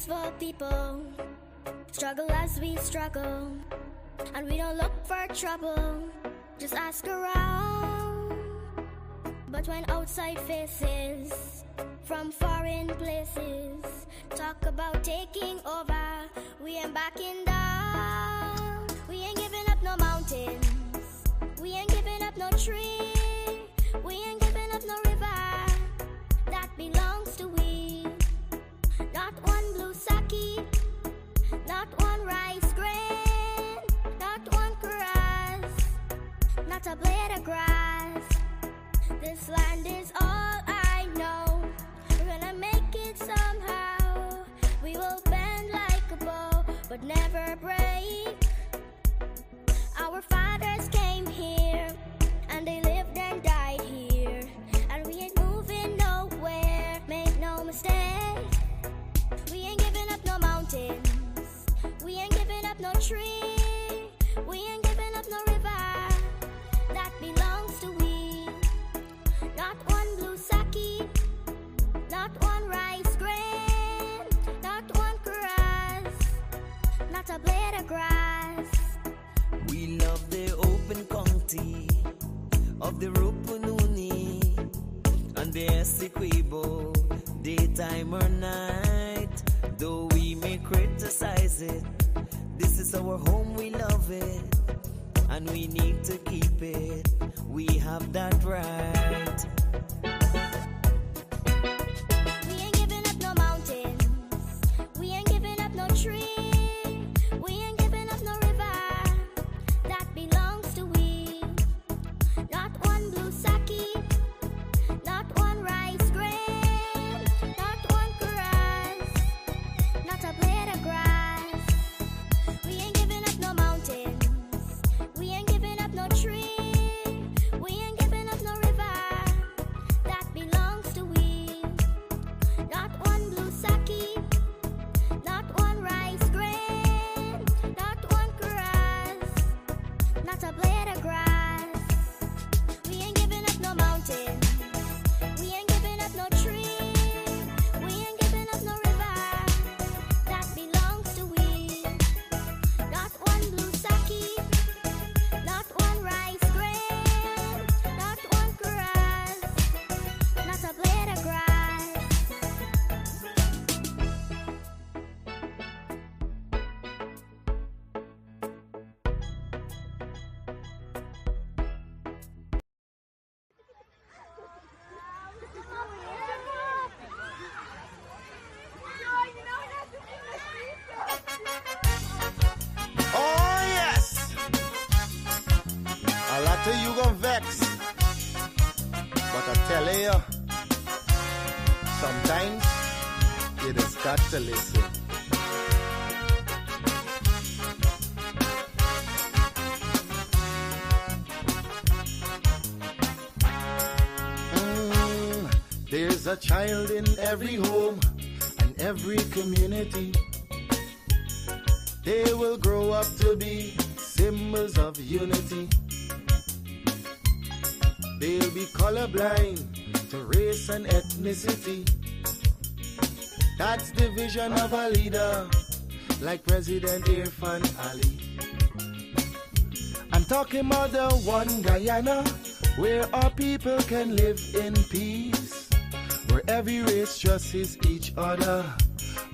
peaceful people struggle as we struggle, and we don't look for trouble, just ask around. But when outside faces from foreign places talk about taking over, we ain't backing down. We ain't giving up no mountains, we ain't giving up no tree, we ain't giving up no river that belongs to we. Not one blue sake, not one rice grain, not one grass, not a blade of grass. This land is all I know. We're gonna make it somehow. We will bend like a bow, but never break. Our fathers came here, and they lived and died here, and we ain't moving nowhere, make no mistake. We ain't giving up no mountains, we ain't giving up no tree, we ain't giving up no river that belongs to we. Not one blue sake, not one rice grain, not one grass, not a blade of grass. We love the open county of the Rupununi and the Essequibo, daytime or night. Though we may criticize it, this is our home, we love it, and we need to keep it. We have that right. We ain't giving up no mountains, we ain't giving up no tree, we ain't giving up no river that belongs to we. Not one blue sake, not one rice grain, not one grass, not a blade of grass. We ain't giving up no mountains, we ain't giving up no tree, we ain't giving up no river that belongs to we. Not one blue sake, not one rice grain, not one grass, not a blade of grass. We ain't giving up no mountains, we ain't giving up no tree, we ain't giving up no river that belongs to we. Not one blue sake, not one rice grain, not one grass, not a blade of grass. Oh yes! A lot of you gon' vex, but I tell you, sometimes you just got to listen. There's a child in every home and every community. They will grow up to be symbols of unity. They'll be colorblind to race and ethnicity. That's the vision of a leader like President Irfan Ali. I'm talking about the one Guyana where our people can live in peace, where every race trusts each other,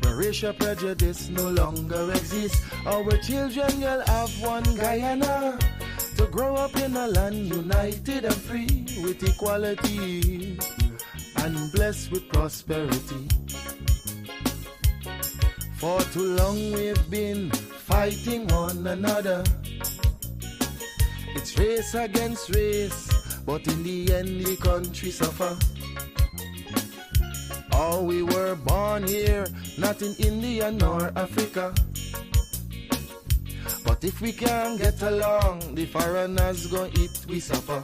where racial prejudice no longer exists. Our children will have one Guyana to grow up in a land united and free with equality and blessed with prosperity. For too long we've been fighting one another. It's race against race, but in the end the country suffer. Oh, we were born here, not in India nor Africa. But if we can't get along, the foreigners gon' eat we supper.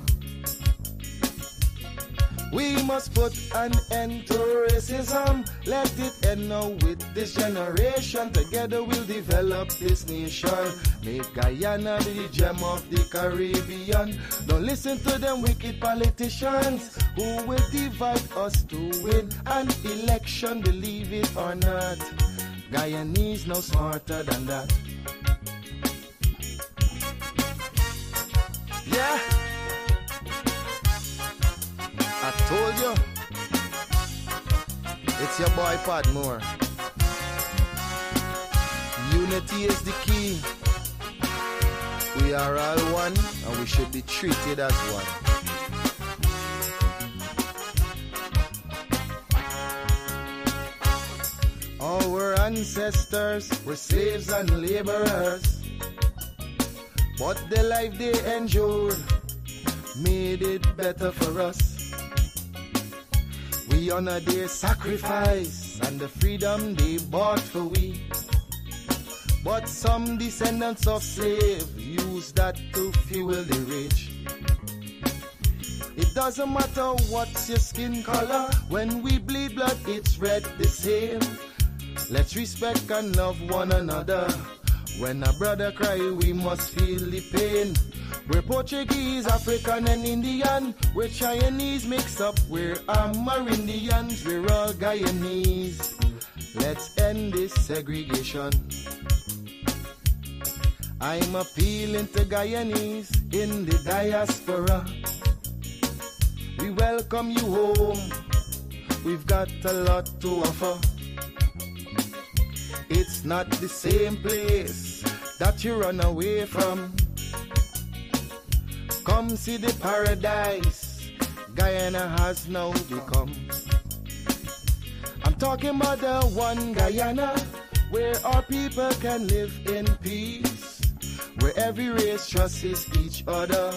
We must put an end to racism. Let it end now with this generation. Together we'll develop this nation. Make Guyana the gem of the Caribbean. Don't listen to them wicked politicians who will divide us to win an election, believe it or not. Guyanese no smarter than that. Yeah, I told you, it's your boy Podmore. Unity is the key. We are all one, and we should be treated as one. Our ancestors were slaves and laborers, but the life they endured made it better for us. We honor their sacrifice and the freedom they bought for we. But some descendants of slaves use that to fuel the rage. It doesn't matter what's your skin color, when we bleed blood it's red the same. Let's respect and love one another. When a brother cry we must feel the pain. We're Portuguese, African and Indian. We're Chinese mixed up, we're Amerindians. We're all Guyanese. Let's end this segregation. I'm appealing to Guyanese in the diaspora. We welcome you home. We've got a lot to offer. It's not the same place that you run away from. Come see the paradise Guyana has now become. I'm talking about the one Guyana, where our people can live in peace, where every race trusts each other,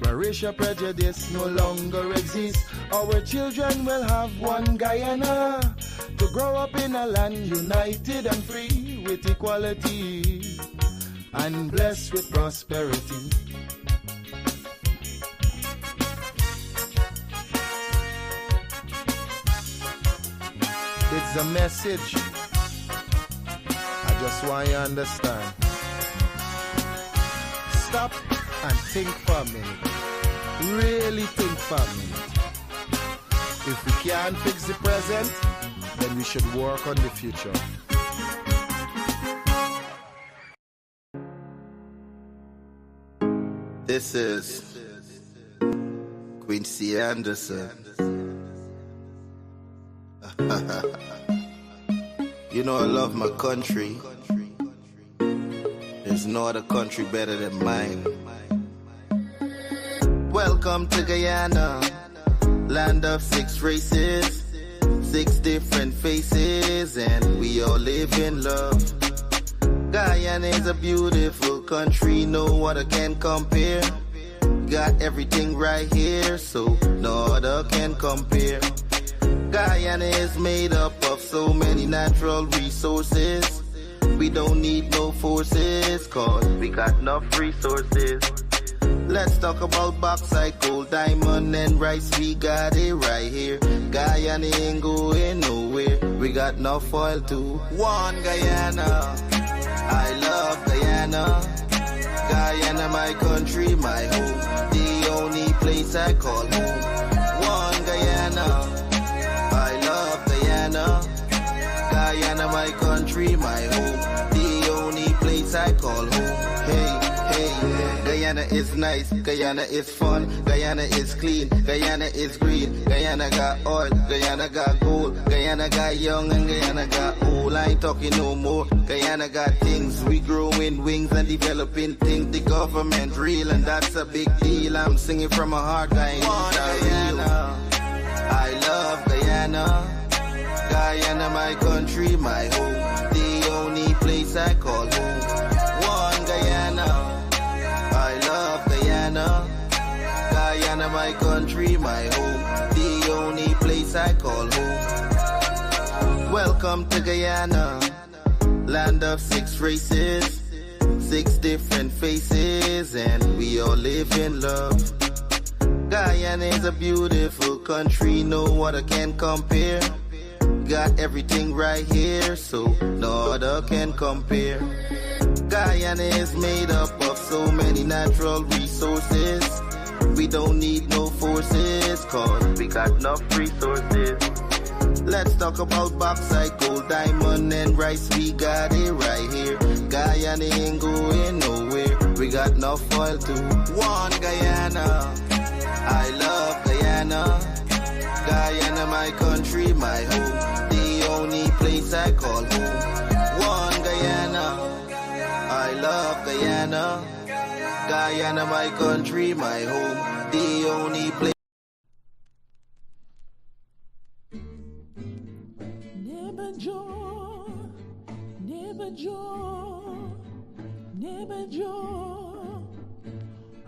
where racial prejudice no longer exists. Our children will have one Guyana, to grow up in a land united and free, with equality and blessed with prosperity. It's a message I just want you to understand. Stop and think for a minute. Really think for a minute. If we can't fix the present, then we should work on the future. This is Quincy Anderson. You know I love my country. There's no other country better than mine. Welcome to Guyana, land of 6 races, 6 different faces, and we all live in love. Guyana is a beautiful country, no other can compare. Got everything right here, so no other can compare. Guyana is made up of so many natural resources. We don't need no forces, cause we got enough resources. Let's talk about bauxite, gold, diamond, and rice. We got it right here. Guyana ain't going nowhere. We got enough oil too. One Guyana, I love Guyana. Guyana, my country, my home. The only place I call home. One Guyana, I love Guyana. Guyana, my country, my home. The only place I call home. Hey, hey, Guyana is nice, Guyana is fun, Guyana is clean, Guyana is green, Guyana got oil, Guyana got gold, Guyana got young and Guyana got old. I ain't talking no more. Guyana got things, we growing wings and developing things. The government real and that's a big deal. I'm singing from my heart, Guyana. I love Guyana. Guyana, my country, my home. The only place I call home. One Guyana. I love Guyana. Guyana, my country, my home. The only place I call home. Welcome to Guyana, land of 6 races, 6 different faces, and we all live in love. Guyana is a beautiful country, no other can compare. Got everything right here, so no other can compare. Guyana is made up of so many natural resources. We don't need no forces, cause we got enough resources. Let's talk about bauxite, gold, diamond, and rice. We got it right here. Guyana ain't going nowhere. We got enough oil to one Guyana. I love Guyana. Guyana, my country, my home. The only place I call home. One Guyana. I love Guyana. Guyana, my country, my home. The only place. Neighbor Joe, neighbor Joe, neighbor Joe.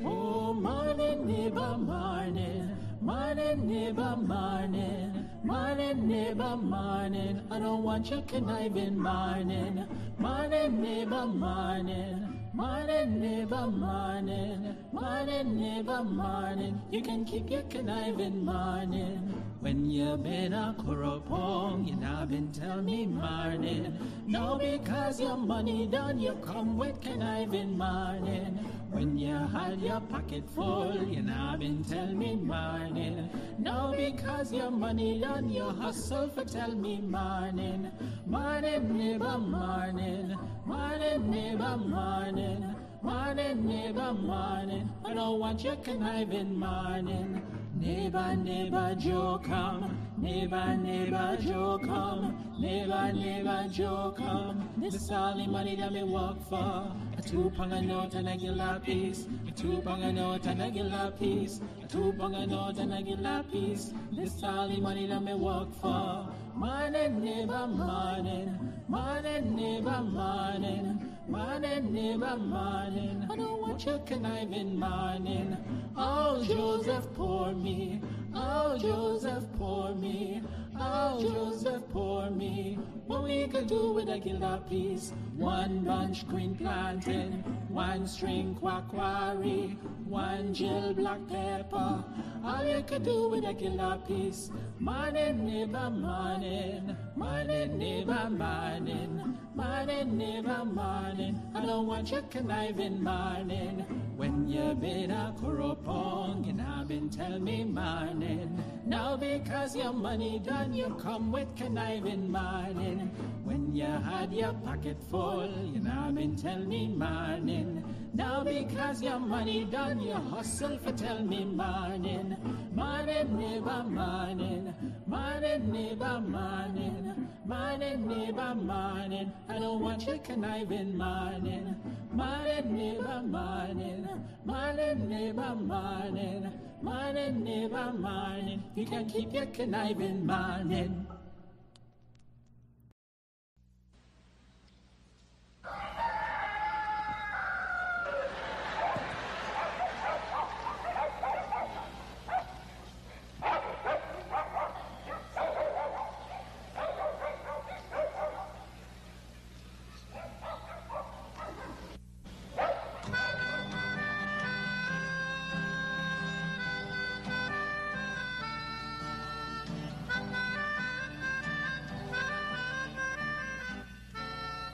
Oh, morning, neighbor, morning. Morning, neighbor, morning. Morning, neighbor, morning. I don't want your conniving morning. Morning, neighbor, morning. Morning, neighbor, morning. Morning, neighbor, morning. You can keep your conniving morning. When you been a corrupong, you not been tell me morning. No, because your money done, you come with conniving morning. When you had your pocket full, you not been tell me morning. No, because your money done, you hustle for tell me morning. Morning, neighbor, morning. Morning, neighbor, morning. Morning, neighbor, morning. I don't want your conniving morning. Neighbor, neighbor, Joe come. Neighbor, neighbor, Joe come. Neighbor, neighbor, Joe come. This is all the money that me work for. A 2 pound a note and a guilar piece. A 2 pound a note and a guilar piece. A 2 pound a note and a guilar piece. This is all the money that me work for. Morning, neighbor, morning. Morning, neighbor, morning. Morning, neighbor, morning. I don't want your conniving morning. Oh, Joseph, pour me. Oh, Joseph, pour me. Oh, Joseph, pour me. What we could do with a guilar piece? 1 bunch green plantain, 1 string quacquari, 1 Jill black pepper. All you could do with a guilar piece. Morning, neighbor, morning. Morning, neighbor, morning. Morning, neighbor, morning. I don't want your conniving morning. When you been a corrupong, you not been tell me morning. Now because your money done, you come with conniving morning. When you had your pocket full, you not been tell me morning. Now because your money done, you hustle for tell me morning. Morning, neighbor, morning. Morning, neighbor, morning. Morning, neighbor, morning. I don't want your conniving morning. Morning, neighbor, morning. Morning, neighbor, morning. Morning, neighbor, morning. You can keep your conniving morning.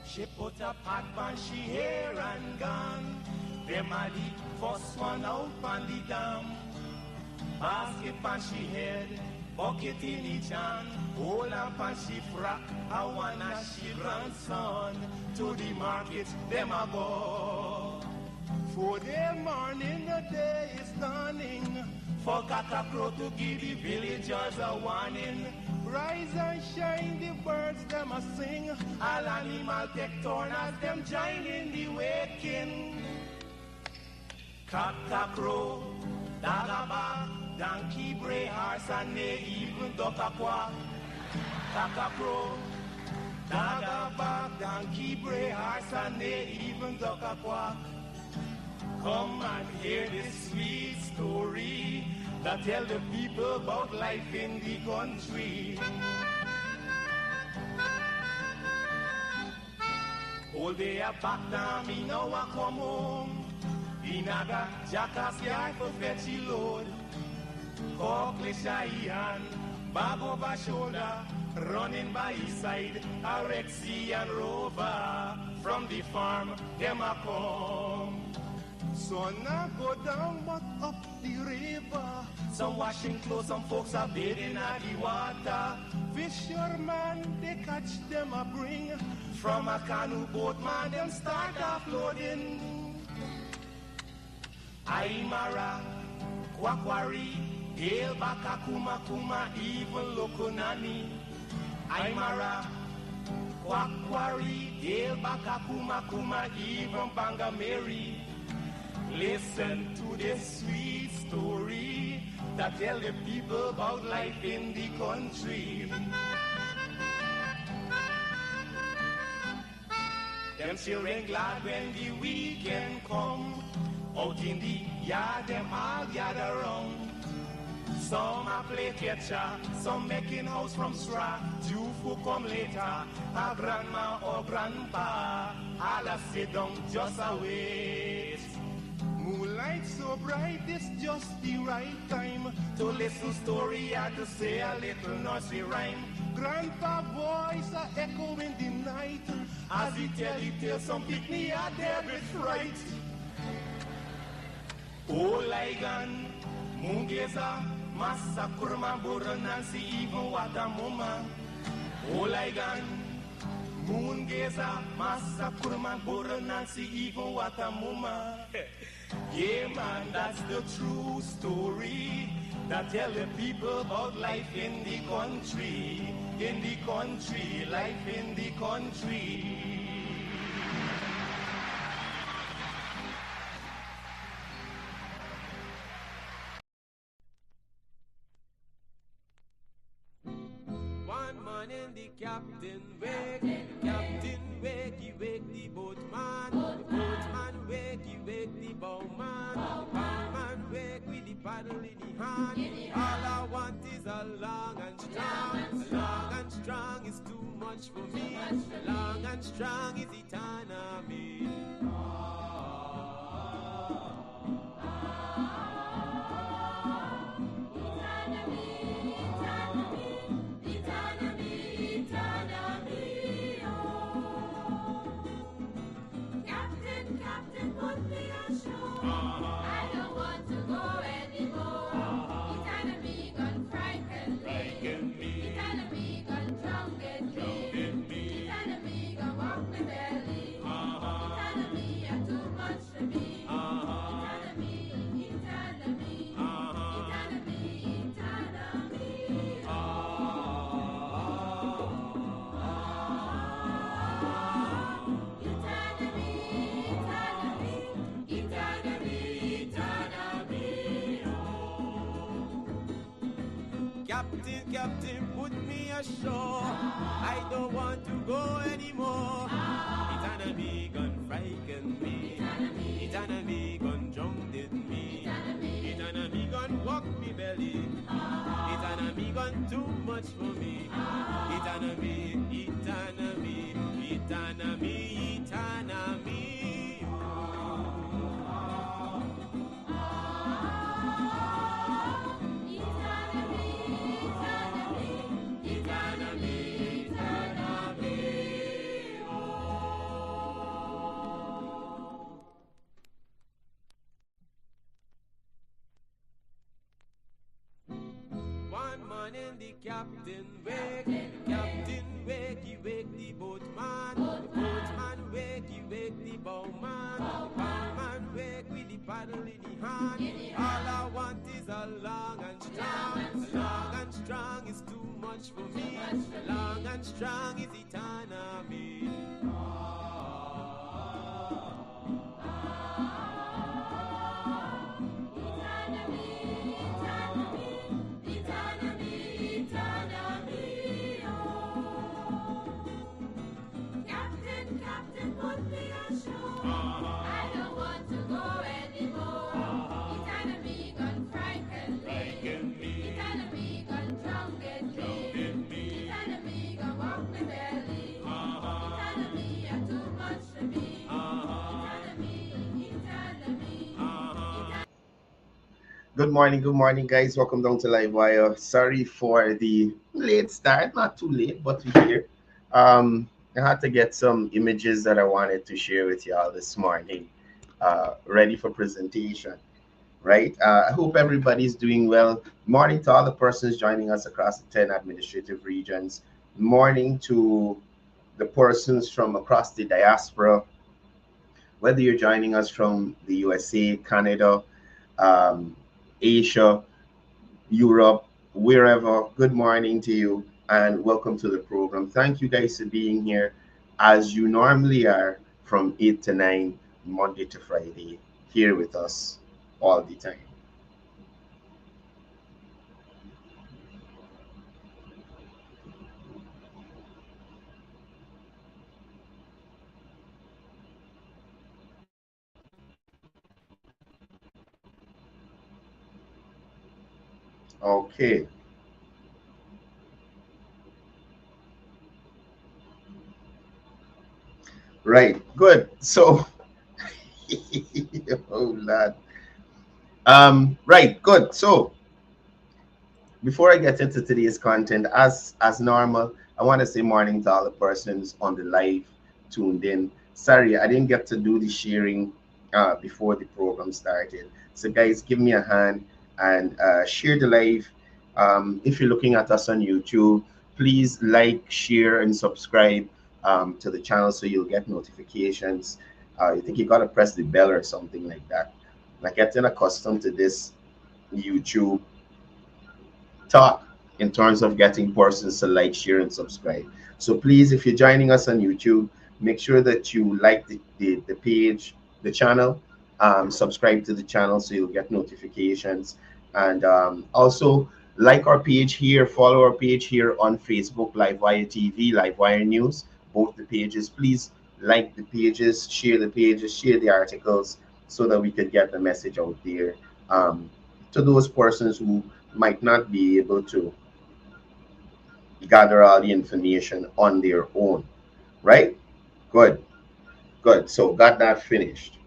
She put a pot on she hair and gone. Them a the first one out on the dam. Basket on she head, bucket in each hand. Hold up on she frack, I wanna she grandson. To the market, them a go. For the morning, the day is dawning. Forgot a crow to give the villagers a warning. Rise and shine, the birds them a sing. All animal take turn as them join in the waking. Cock a crow, dog a bark, donkey bray, horse and they even duck a quack. Cock a crow, dog a bark, donkey bray, horse and they even duck a quack. Come and hear this sweet story that tell the people about life in the country. All day a back down, me now a come home. Inaga, jackass yard for fetchy load. Cockle shy hand, bag over shoulder, running by his side, a Rexy and Rover. From the farm, them a come. Son a go down but up the river. Some washing clothes, some folks are bathing at the water. Fisherman, they catch them a bring. From a canoe boat, man, them start offloading. Aymara, Kwakwari, Hail Baka Kuma Kuma, even Lokonani. Aymara, Kwakwari, Hail Baka Kuma Kuma, even Banga Mary. Listen to this sweet story that tell the people about life in the country. Them children glad when the weekend come. Out in the yard, them all gather round. Some a play catcher, some making house from straw. Two who come later, a grandma or grandpa. All a sit down just a wait. Moonlight so bright, it's just the right time to listen story and to say a little nursery rhyme. Grandpa voice a echo in the night as he tell the tale. Some picnic are there with fright. Oh, Ligan, Mungeza, Massa Kurma, Bura, Nancy, even Watamuma. Oh, Ligan, Mungeza, Massa Kurma, Bura, Nancy, even Watamuma. Yeah, man, that's the true story that tell the people about life in the country, life in the country. One morning the captain wake, he wake the boatman. The boatman wake, he wake the bowman. The bowman wake with the paddle in the hand. All I want is a long and strong. A long and strong is too much for me. Long and strong is eternity. Captain, put me ashore. I don't want to go anymore. Eternity gone frighten me. Eternity gone drowned in me. Eternity gone walk me belly. Eternity gone too much for me. Eternity, eternity, eternity, eternity. And the captain wake, he wake the boatman. The boatman wake, he wake the bowman. The bowman wake with the paddle in the hand. All I want is a long and strong. A long and strong is too much for me. Long and strong is eternity. Good morning, guys. Welcome down to Livewire. Sorry for the late start, not too late, but we're here. I had to get some images that I wanted to share with y'all this morning, ready for presentation, right? I hope everybody's doing well. Morning to all the persons joining us across the 10 administrative regions. Morning to the persons from across the diaspora, whether you're joining us from the USA, Canada, um, Asia, Europe, wherever. Good morning to you and welcome to the program. Thank you guys for being here as you normally are from 8 to 9, Monday to Friday, here with us all the time. Okay, right, good. So, oh, Lord. Right, good. So, before I get into today's content, as normal, I want to say morning to all the persons on the live tuned in. Sorry, I didn't get to do the sharing before the program started. So, guys, give me a hand and share the live. If you're looking at us on YouTube, please like, share, and subscribe to the channel so you'll get notifications. I think you gotta press the bell or something like that. Like getting accustomed to this YouTube talk in terms of getting persons to like, share, and subscribe. So please, if you're joining us on YouTube, make sure that you like the page, the channel, subscribe to the channel so you'll get notifications. And also like our page here, follow our page here on Facebook, Livewire TV, Livewire News, both the pages. Please like the pages, share the articles so that we could get the message out there to those persons who might not be able to gather all the information on their own, right? Good, good. So got that finished.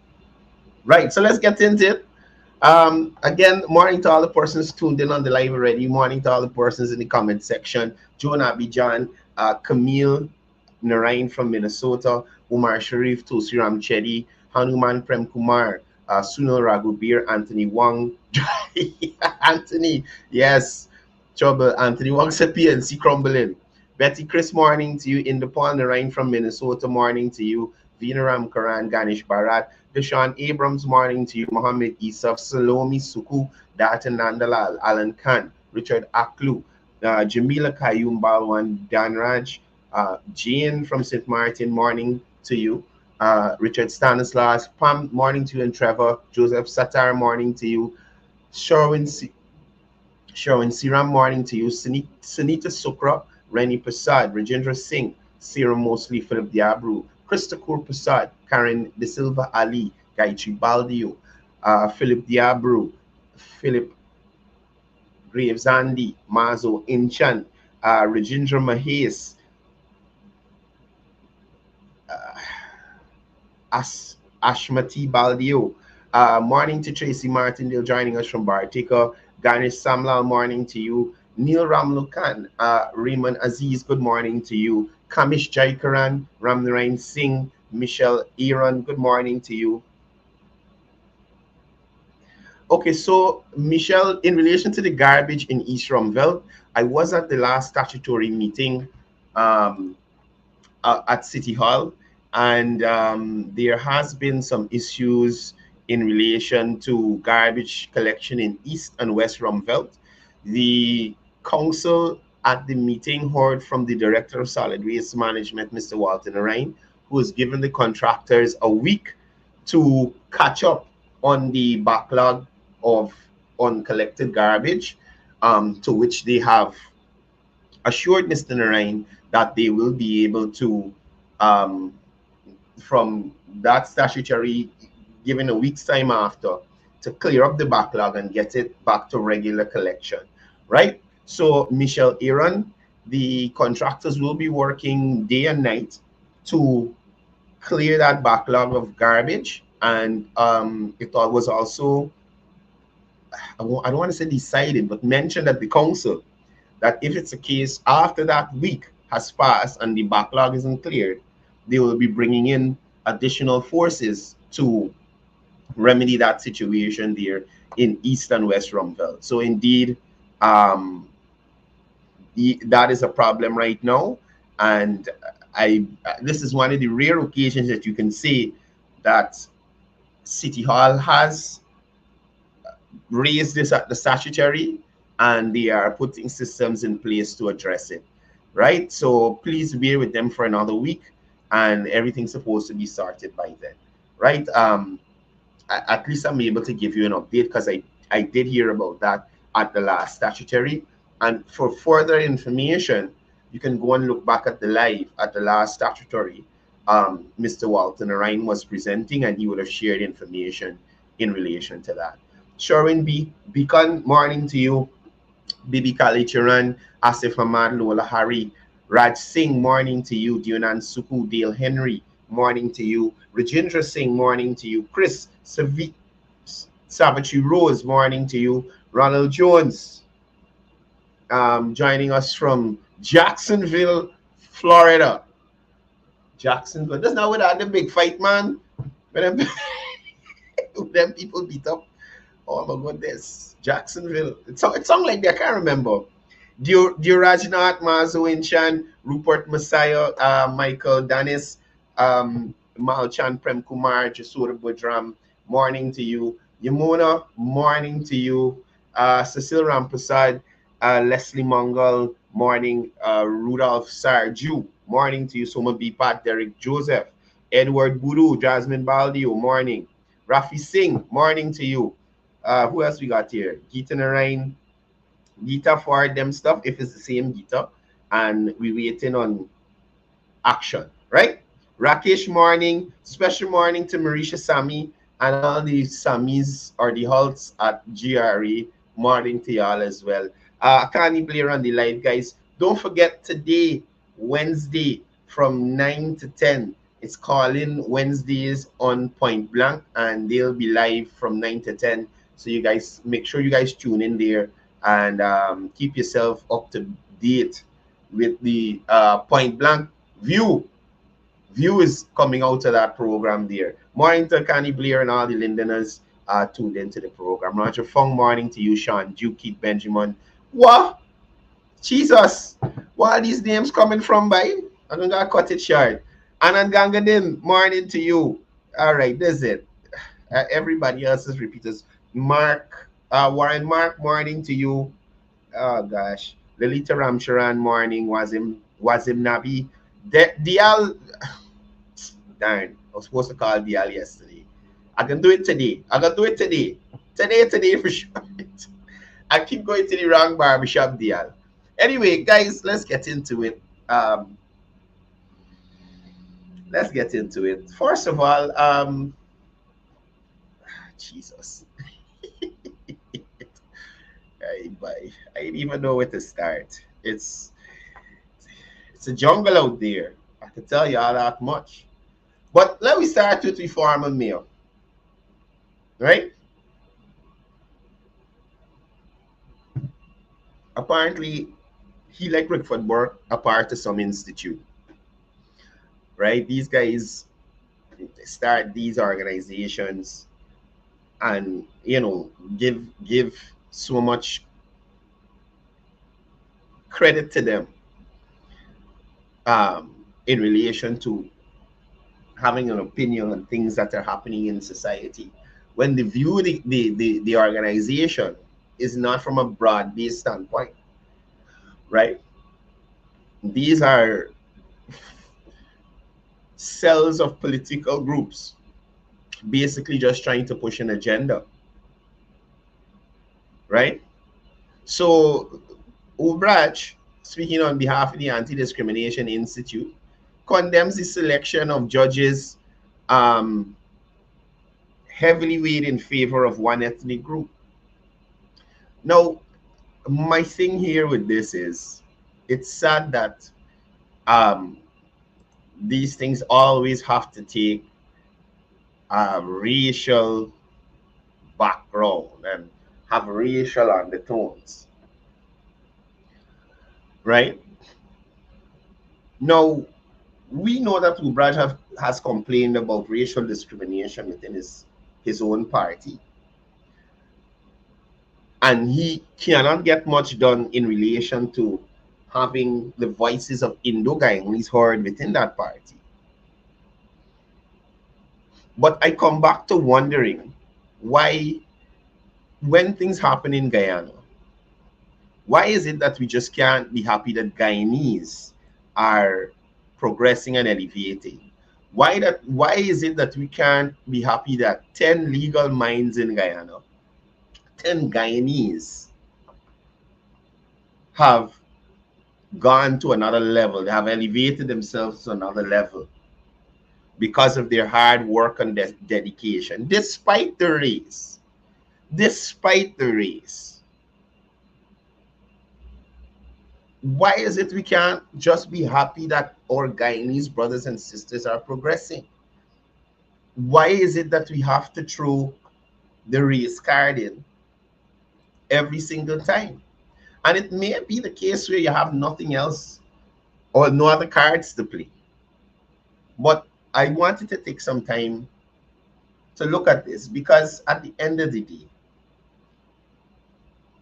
Right, so let's get into it. Again, morning to all the persons tuned in on the live already. Morning to all the persons in the comment section. Joan Abidjan, Camille Narain from Minnesota, Umar Sharif, Tulsiram Chedi, Hanuman Prem Kumar, Sunil Raghubir, Anthony Wang, Anthony, yes, trouble. Anthony Wang said PNC crumbling. Betty Chris, morning to you. In the Pond Narain from Minnesota, morning to you. Veneram Karan, Ganesh Bharat, Deshaun Abrams, morning to you. Mohammed Isaf, Salome Suku, Datan Nandalal, Alan Khan, Richard Aklu, Jamila Kayum Balwan, Danraj, Jane from St. Martin, morning to you. Richard Stanislas, Pam, morning to you, and Trevor. Joseph Satar, morning to you. Sherwin Siram, morning to you. Sunita Sukra, Reni Prasad, Rajendra Singh, Sarah Mosley, Philip Diabru, Christopher Prasad, Karen De Silva Ali, Gaichi Baldio, Philip Diabru, Philip Gravesandi, Mazo Inchan, Rajendra Mahes, Ashmati Baldio. Morning to Tracy Martindale joining us from Bartika. Ganesh Samlal, morning to you. Neil Ramlukan, Raymond Aziz, good morning to you. Kamish Jaikaran, Ramnarain Singh, Michelle Aaron, good morning to you. Okay, so Michelle, in relation to the garbage in East Rumville, I was at the last statutory meeting at City Hall, and there has been some issues in relation to garbage collection in East and West Rumville. The council at the meeting heard from the Director of Solid Waste Management, Mr. Walter Narain, who has given the contractors a week to catch up on the backlog of uncollected garbage, to which they have assured Mr. Narain that they will be able to, from that statutory, given a week's time after, to clear up the backlog and get it back to regular collection, right? So, Michelle Aaron, the contractors will be working day and night to clear that backlog of garbage. And it was also, I don't want to say decided, but mentioned at the council that if it's a case after that week has passed and the backlog isn't cleared, they will be bringing in additional forces to remedy that situation there in East and West Rumville. So indeed, that is a problem right now. And this is one of the rare occasions that you can say that City Hall has raised this at the statutory, and they are putting systems in place to address it, right? So please bear with them for another week, and everything's supposed to be sorted by then, right? At least I'm able to give you an update, because I did hear about that at the last statutory. And for further information, you can go and look back at the live at the last statutory. Mr. Walton Ryan was presenting, and he would have shared information in relation to that. Sherwin Beacon, morning to you. Bibi Kalichiran, Asif Ahmad, Lola Hari, Raj Singh, morning to you. Dunan Suku, Dale Henry, morning to you. Rajendra Singh, morning to you. Chris Savitri Rose, morning to you. Ronald Jones, joining us from Jacksonville, Florida. Jacksonville, that's not where they had the big fight, man. When them people beat up. Oh my goodness, Jacksonville. It sounds like they, I can't remember. Rajnath, Mazo Inchan, Rupert Messiah, Michael Danis, Malchan Prem Kumar, Jasura Budram, morning to you. Yamuna, morning to you. Cecil Rampasad, Leslie Mongol, morning. Rudolph Sarju, morning to you. Soma Bipat, Derek Joseph, Edward Buru, Jasmine Baldio, morning. Rafi Singh, morning to you. Who else we got here? Geeta Narayan, Geeta for them stuff, if it's the same Geeta, and we waiting on action, right? Rakesh, morning. Special morning to Marisha Sami and all the Samis or the Halts at GRE. Morning to y'all as well. I can't even play on the live, guys. Don't forget today, Wednesday, from 9 to 10. It's Calling Wednesdays on Point Blank, and they'll be live from 9 to 10. So you guys, make sure you guys tune in there and keep yourself up to date with the Point Blank view. View is coming out of that program there. Morning to Connie Blair and all the Lindeners tuned into the program. Roger Fong, morning to you, Sean Duke, Keith Benjamin. What? Jesus. Where are these names coming from, by? I'm going to cut it short. Anand Gangadin, morning to you. All right, that's it. Everybody else is repeaters. Mark, Warren Mark, morning to you. Oh gosh. Lilita Ramcharan, morning. Wazim Nabi. Dial, darn, I was supposed to call Dial yesterday. I can do it today. I can do it today. Today for sure. I keep going to the wrong barbershop, Dial. Anyway, guys, let's get into it. Let's get into it. First of all, Jesus. I didn't even know where to start. It's a jungle out there. I can tell you all that much. But let me start with the former mayor. Right? Apparently, he, like Rickford Burke, a part of some institute. Right? These guys start these organizations and, give so much credit to them in relation to having an opinion on things that are happening in society. When they view the organization is not from a broad-based standpoint, right? These are cells of political groups basically just trying to push an agenda, right? So Ubrach, speaking on behalf of the Anti-Discrimination Institute, condemns the selection of judges heavily weighed in favor of one ethnic group. Now, my thing here with this is, it's sad that these things always have to take a racial background and have racial undertones, right? Now, we know that Ubraj has complained about racial discrimination within his own party. and he cannot get much done in relation to having the voices of Indo-Guyanese heard within that party. But I come back to wondering why, when things happen in Guyana, why is it that we just can't be happy that Guyanese are progressing and elevating? Why is it that we can't be happy that 10 legal minds in Guyana, 10 Guyanese have gone to another level, they have elevated themselves to another level because of their hard work and dedication, despite the race. Despite the race. Why is it we can't just be happy that our Guyanese brothers and sisters are progressing? Why is it that we have to throw the race card in every single time? And it may be the case where you have nothing else or no other cards to play. But I wanted to take some time to look at this, because at the end of the day,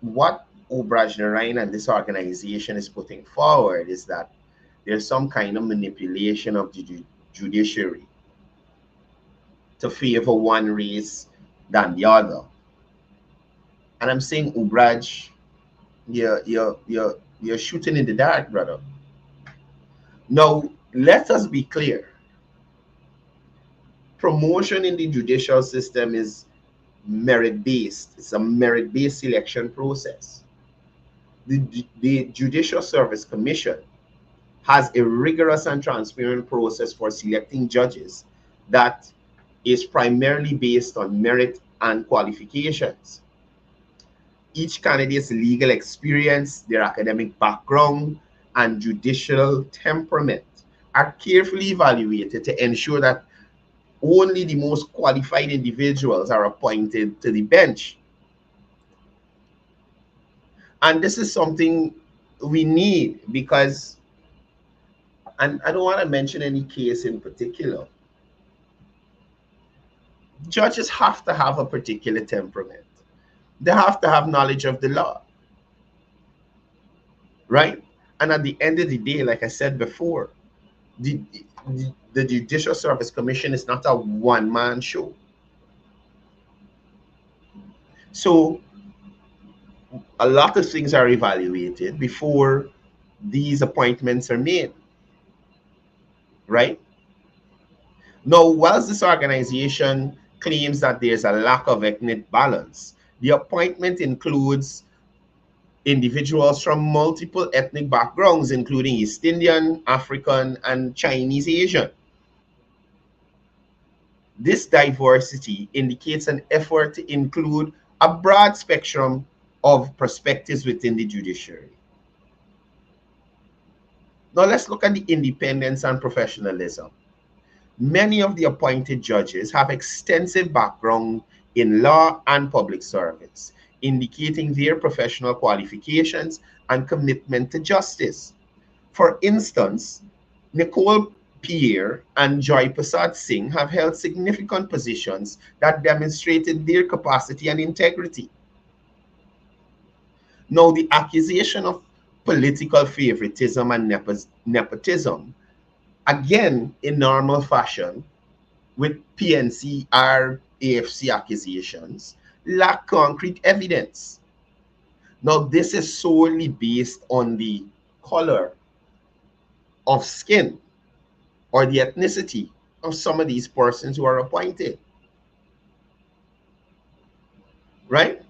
what Obraj Narain and this organization is putting forward is that there's some kind of manipulation of the judiciary to favor one race than the other. And I'm saying, Obraj, you're shooting in the dark, brother. Now, let us be clear. Promotion in the judicial system is merit-based. It's a merit-based selection process. The Judicial Service Commission has a rigorous and transparent process for selecting judges that is primarily based on merit and qualifications. Each candidate's legal experience, their academic background, and judicial temperament are carefully evaluated to ensure that only the most qualified individuals are appointed to the bench. And this is something we need because, and I don't want to mention any case in particular, judges have to have a particular temperament. They have to have knowledge of the law, right? And at the end of the day, like I said before, the Judicial Service Commission is not a one-man show. So a lot of things are evaluated before these appointments are made, right? Now, whilst this organization claims that there's a lack of ethnic balance, the appointment includes individuals from multiple ethnic backgrounds, including East Indian, African, and Chinese Asian. This diversity indicates an effort to include a broad spectrum of perspectives within the judiciary. Now let's look at the independence and professionalism. Many of the appointed judges have extensive background in law and public service, indicating their professional qualifications and commitment to justice. For instance, Nicole Pierre and Joy Prasad Singh have held significant positions that demonstrated their capacity and integrity. Now, the accusation of political favoritism and nepotism, again, in normal fashion, with PNC or AFC accusations, lack concrete evidence. Now, this is solely based on the color of skin or the ethnicity of some of these persons who are appointed, right?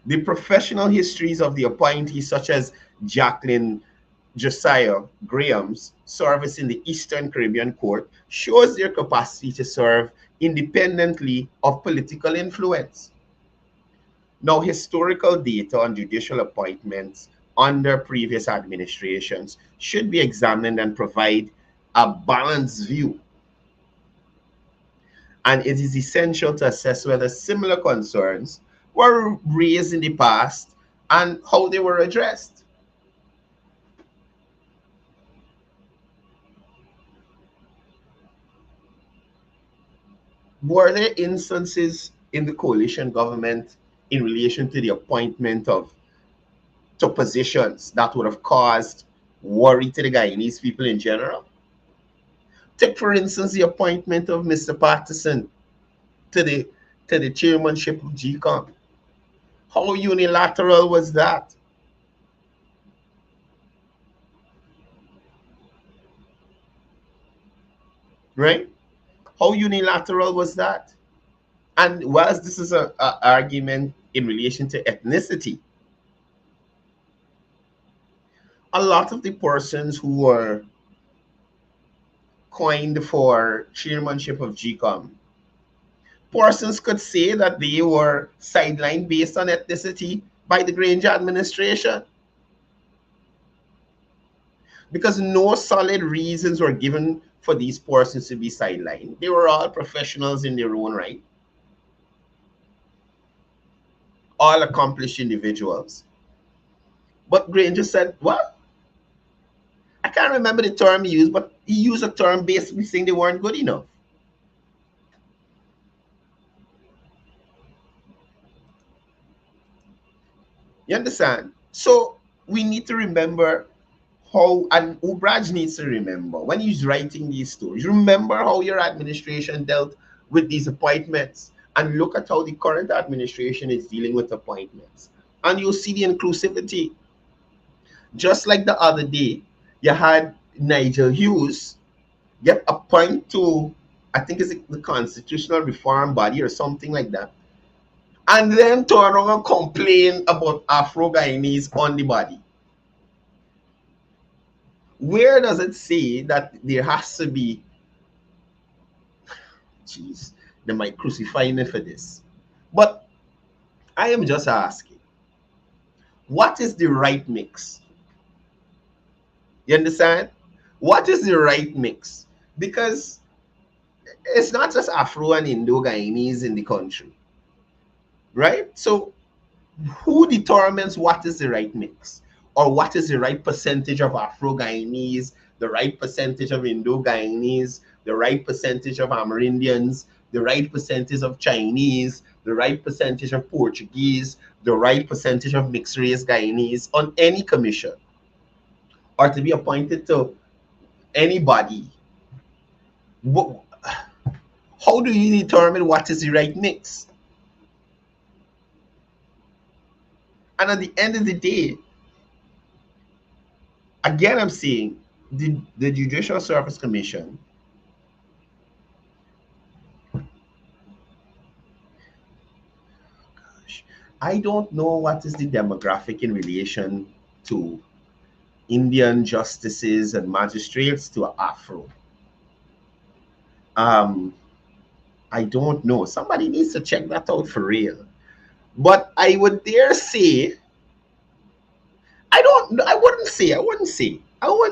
The professional histories of the appointees, such as Jacqueline Josiah Graham's service in the Eastern Caribbean Court, shows their capacity to serve independently of political influence. Now, historical data on judicial appointments under previous administrations should be examined and provide a balanced view. And it is essential to assess whether similar concerns were raised in the past and how they were addressed. Were there instances in the coalition government in relation to the appointment of to positions that would have caused worry to the Guyanese people in general. Take, for instance, the appointment of Mr. Patterson to the chairmanship of GCOM. How unilateral was that? Right? How unilateral was that? And whilst this is an argument in relation to ethnicity, a lot of the persons who were coined for chairmanship of GCOM, persons could say that they were sidelined based on ethnicity by the Granger administration, because no solid reasons were given for these persons to be sidelined. They were all professionals in their own right, all accomplished individuals. But Granger said, well, I can't remember the term he used, but he used a term basically saying they weren't good enough. You understand? So we need to remember how, and Ubraj needs to remember when he's writing these stories, remember how your administration dealt with these appointments, and look at how the current administration is dealing with appointments. And you'll see the inclusivity. Just like the other day, you had Nigel Hughes get appointed to, I think it's the Constitutional Reform Body or something like that, and then turn around and complain about Afro-Guyanese on the body. Where does it say that there has to be, jeez, they might crucify me for this. But I am just asking, what is the right mix? You understand? What is the right mix? Because it's not just Afro and Indo-Guyanese in the country, right? So who determines what is the right mix? Or what is the right percentage of Afro-Guyanese, the right percentage of Indo-Guyanese, the right percentage of Amerindians, the right percentage of Chinese, the right percentage of Portuguese, the right percentage of mixed-race Guyanese on any commission, or to be appointed to anybody? How do you determine what is the right mix? And at the end of the day, again, I'm saying the Judicial Service Commission I don't know what is the demographic in relation to Indian justices and magistrates to Afro. I don't know. Somebody needs to check that out for real. But I would dare say, I wouldn't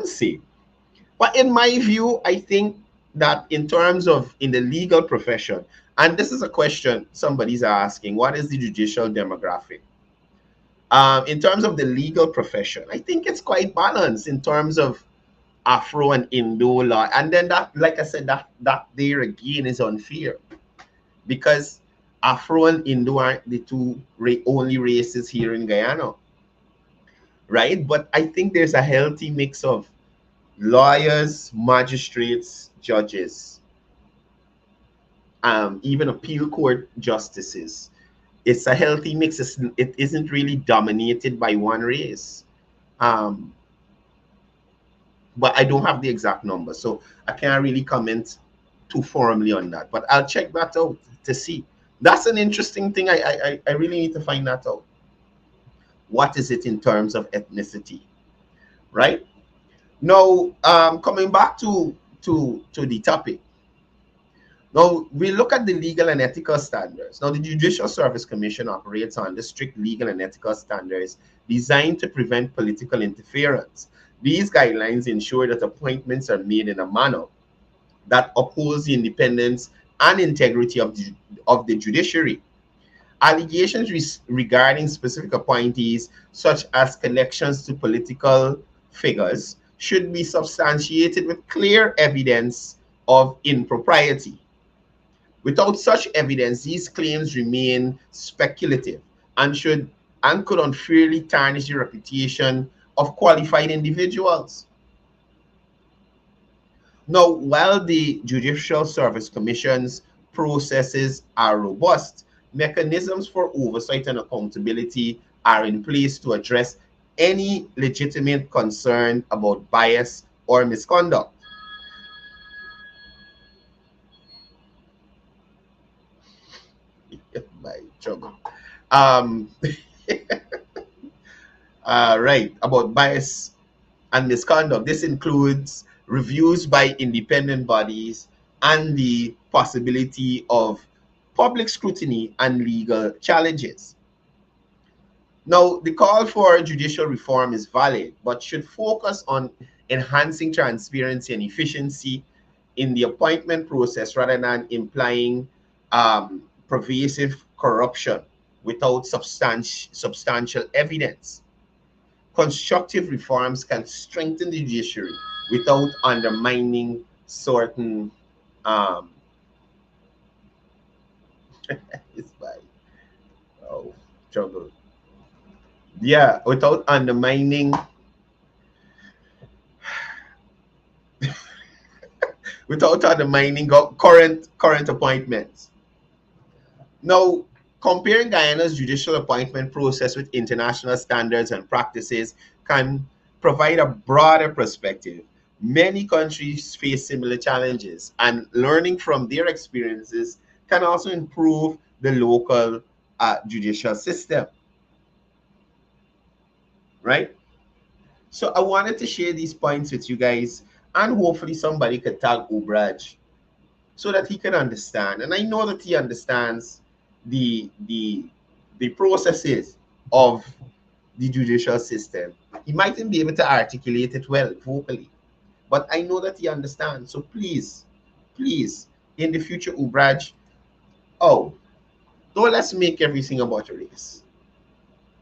say. But in my view, I think that in terms of in the legal profession, and this is a question somebody's asking, what is the judicial demographic? In terms of the legal profession, I think it's quite balanced in terms of Afro and Indo law. And then that, like I said, that there again is unfair, because Afro and Indo aren't the two only races here in Guyana, right? But I think there's a healthy mix of lawyers, magistrates, judges, even appeal court justices. It's a healthy mix. It isn't really dominated by one race. But I don't have the exact number, so I can't really comment too formally on that. But I'll check that out to see. That's an interesting thing. I really need to find that out. What is it in terms of ethnicity, right? Now, coming back to the topic. Now, we look at the legal and ethical standards. Now, the Judicial Service Commission operates under strict legal and ethical standards designed to prevent political interference. These guidelines ensure that appointments are made in a manner that upholds the independence and integrity of the judiciary. Allegations regarding specific appointees, such as connections to political figures, should be substantiated with clear evidence of impropriety. Without such evidence, these claims remain speculative, and could unfairly tarnish the reputation of qualified individuals. Now, while the Judicial Service Commission's processes are robust, mechanisms for oversight and accountability are in place to address any legitimate concern about bias or misconduct. My trouble. Um, right, about bias and misconduct. This includes reviews by independent bodies and the possibility of public scrutiny and legal challenges. Now, the call for judicial reform is valid, but should focus on enhancing transparency and efficiency in the appointment process rather than implying pervasive corruption without substantial evidence. Constructive reforms can strengthen the judiciary without undermining certain it's by oh trouble. Yeah, without undermining current appointments. Now, comparing Guyana's judicial appointment process with international standards and practices can provide a broader perspective. Many countries face similar challenges, and learning from their experiences can also improve the local judicial system, right? So I wanted to share these points with you guys, and hopefully somebody could tag Ubraj so that he can understand. And I know that he understands the processes of the judicial system. He mightn't be able to articulate it well vocally, but I know that he understands. So please, please, in the future, Ubraj, don't let's make everything about race,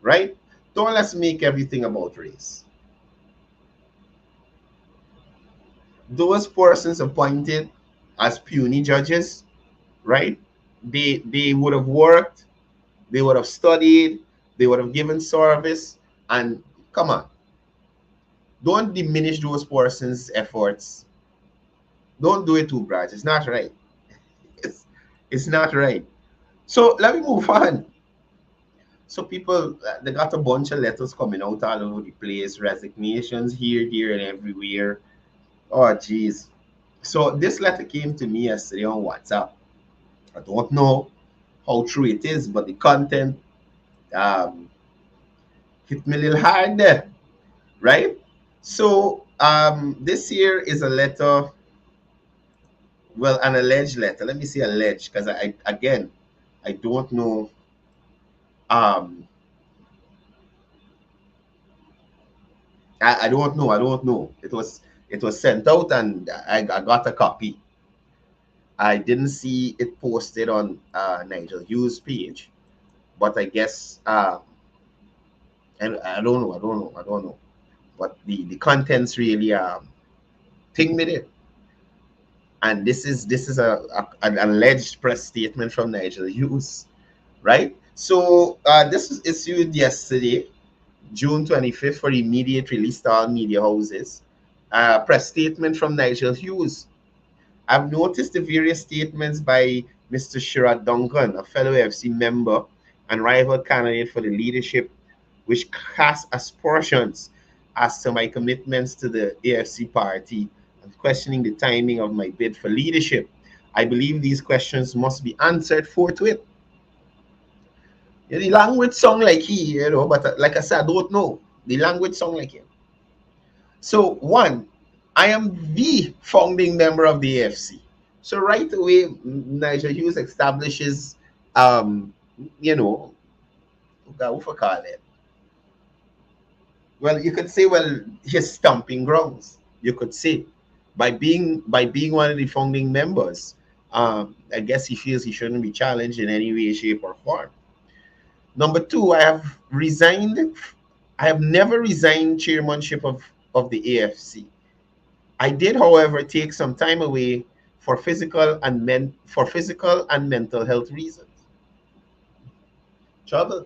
right? Don't let's make everything about race. Those persons appointed as puny judges, right? They would have worked, they would have studied, they would have given service, and come on, don't diminish those persons' efforts. Don't do it too, Brad. It's not right. It's not right. So let me move on. So people, they got a bunch of letters coming out all over the place, resignations here, and everywhere. Oh, geez. So this letter came to me yesterday on WhatsApp. I don't know how true it is, but the content hit me a little hard there, right? So this here is a letter, well, an alleged letter. Let me say alleged, because I don't know. I don't know. It was sent out, and I got a copy. I didn't see it posted on Nigel Hughes' page, but I guess and I don't know. But the contents really thing with it. And this is an alleged press statement from Nigel Hughes, right? So this was issued yesterday, June 25th, for immediate release to all media houses. Press statement from Nigel Hughes. I've noticed the various statements by Mr. Sherrod Duncan, a fellow FC member and rival candidate for the leadership, which cast aspersions as to my commitments to the AFC party and questioning the timing of my bid for leadership. I believe these questions must be answered forthwith. The language sound like he, but like I said, I don't know. The language sound like him. So one, I am the founding member of the AFC. So right away, Nigel Hughes establishes, well, you could say, his stomping grounds. You could say, by being one of the founding members, I guess he feels he shouldn't be challenged in any way, shape, or form. Number two, I have never resigned chairmanship of the AFC. I did, however, take some time away for physical and mental health reasons. Trouble.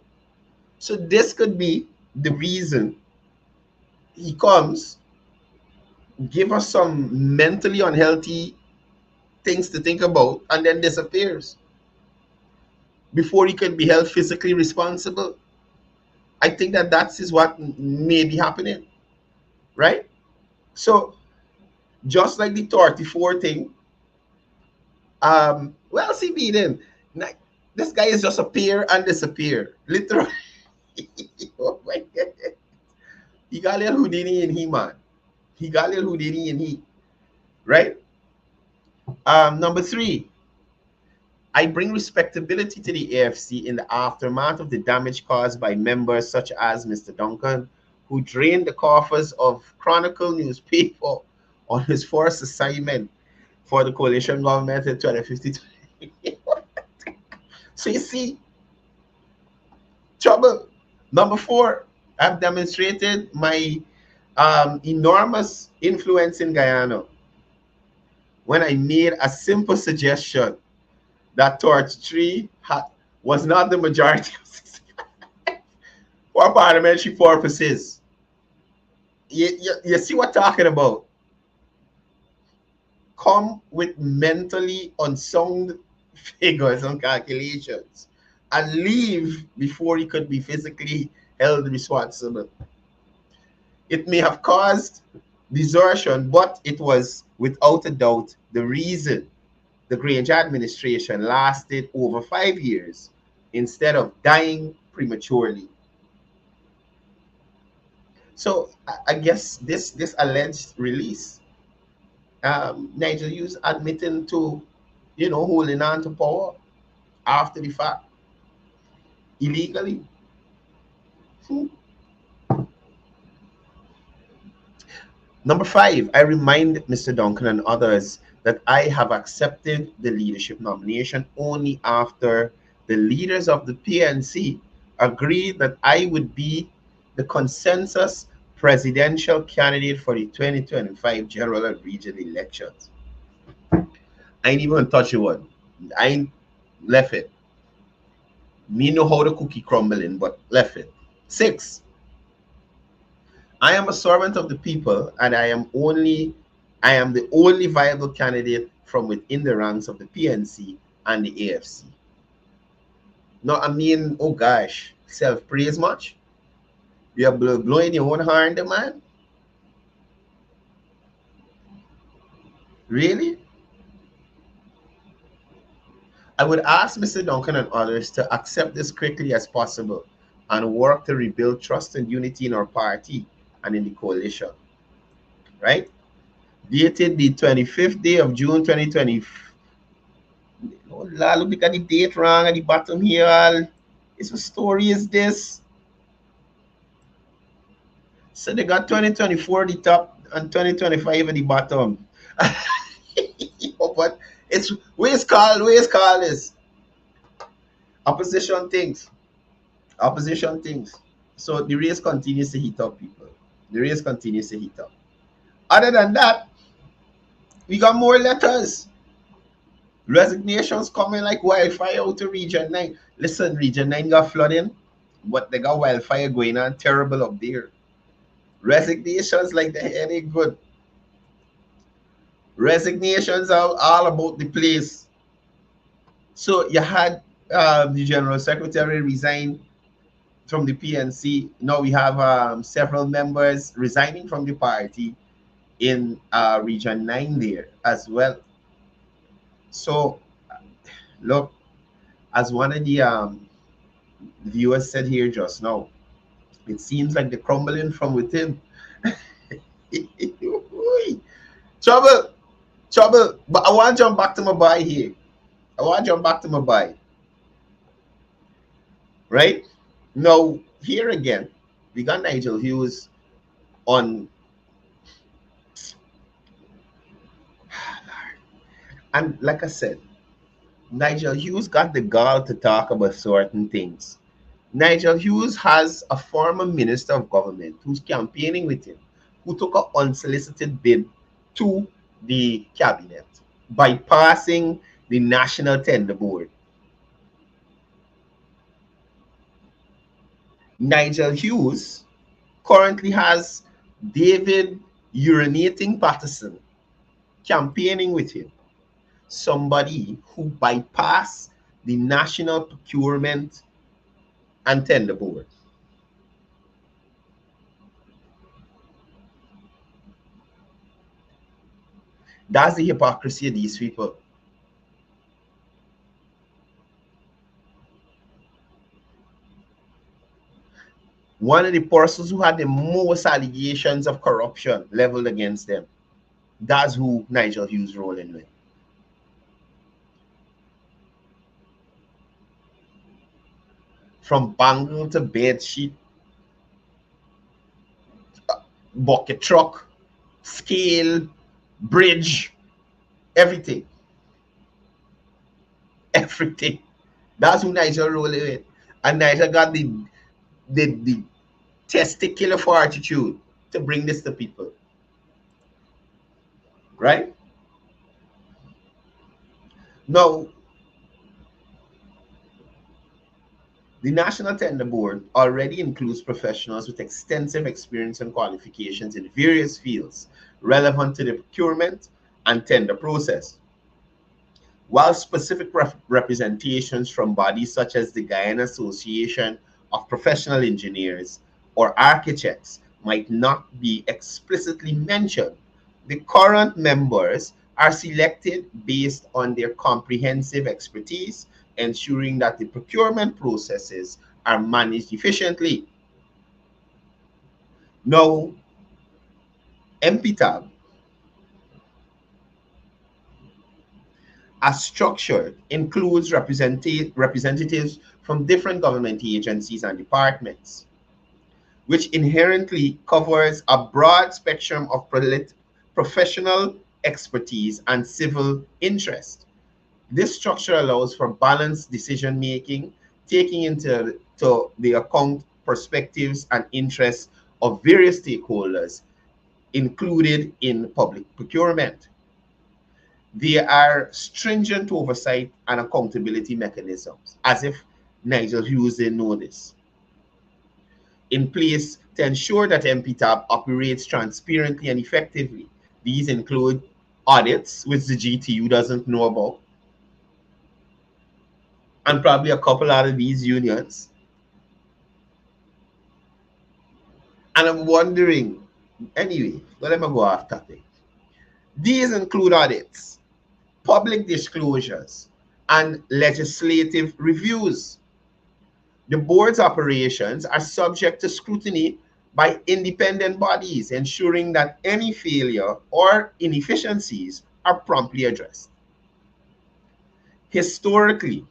So this could be the reason he comes, give us some mentally unhealthy things to think about, and then disappears before he can be held physically responsible. I think that is what may be happening, right? So just like the 34 thing, well, CB then, this guy is just appear and disappear, literally. Oh my God. He got a little Houdini in he, man. He got a little Houdini in he, right? Number 3, I bring respectability to the AFC in the aftermath of the damage caused by members such as Mr. Duncan, who drained the coffers of Chronicle newspaper on his first assignment for the coalition government in 2050. So you see, trouble. Number 4, I've demonstrated my enormous influence in Guyana when I made a simple suggestion that Torch 3 was not the majority for parliamentary purposes. You see what I'm talking about? Come with mentally unsound figures and calculations and leave before he could be physically held responsible. It may have caused desertion, but it was without a doubt the reason the Grange administration lasted over 5 years instead of dying prematurely. So I guess this alleged release, Nigel Hughes admitting to, holding on to power after the fact, illegally. Number 5, I remind Mr. Duncan and others that I have accepted the leadership nomination only after the leaders of the PNC agreed that I would be the consensus presidential candidate for the 2025 general and regional elections. I ain't even touch it one. I ain't left it. Me know how the cookie crumbling, but left it. 6, I am a servant of the people, and I am the only viable candidate from within the ranks of the PNC and the AFC. No, I mean, oh gosh, self-praise much? You're blowing your own horn, the man? Really? I would ask Mr. Duncan and others to accept this quickly as possible and work to rebuild trust and unity in our party and in the coalition. Right? Dated the 25th day of June 2020. Oh, look at the date wrong at the bottom here. It's what story is this? So they got 2024 at the top and 2025 at the bottom. But it's where's call this? Opposition things. So the race continues to heat up, people. The race continues to heat up. Other than that, we got more letters. Resignations coming like wildfire out to Region 9. Listen, Region 9 got flooding, but they got wildfire going on terrible up there. Resignations like the head ain't good. Resignations are all about the place. So you had the General Secretary resign from the PNC. Now we have several members resigning from the party in Region 9 there as well. So, look, as one of the viewers said here just now, it seems like the crumbling from within. Trouble. But I want to jump back to my buy here. Right? Now, here again, we got Nigel Hughes on. And like I said, Nigel Hughes got the gall to talk about certain things. Nigel Hughes has a former minister of government who's campaigning with him, who took an unsolicited bid to the cabinet, bypassing the National Tender Board. Nigel Hughes currently has David Urinating Patterson campaigning with him, somebody who bypassed the National Procurement and Tender Board. That's the hypocrisy of these people. One of the persons who had the most allegations of corruption leveled against them. That's who Nigel Hughes rolling with. From bangle to bed sheet, bucket truck, scale, bridge, everything. Everything. That's who Nigel rolling with. And Nigel got the testicular fortitude to bring this to people. Right? Now, the National Tender Board already includes professionals with extensive experience and qualifications in various fields relevant to the procurement and tender process. While specific representations from bodies such as the Guyana Association of Professional Engineers or architects might not be explicitly mentioned, the current members are selected based on their comprehensive expertise, ensuring that the procurement processes are managed efficiently. Now, MPTAB, as structured, includes representatives from different government agencies and departments, which inherently covers a broad spectrum of professional expertise and civil interest. This structure allows for balanced decision making, taking into the account perspectives and interests of various stakeholders included in public procurement. There are stringent oversight and accountability mechanisms, as if Nigel Hughes didn't know this, in place to ensure that MPTAB operates transparently and effectively. These include audits, which the GTU doesn't know about, and probably a couple out of these unions. And I'm wondering, anyway, let me go off topic. These include audits, public disclosures, and legislative reviews. The board's operations are subject to scrutiny by independent bodies, ensuring that any failure or inefficiencies are promptly addressed. Historically,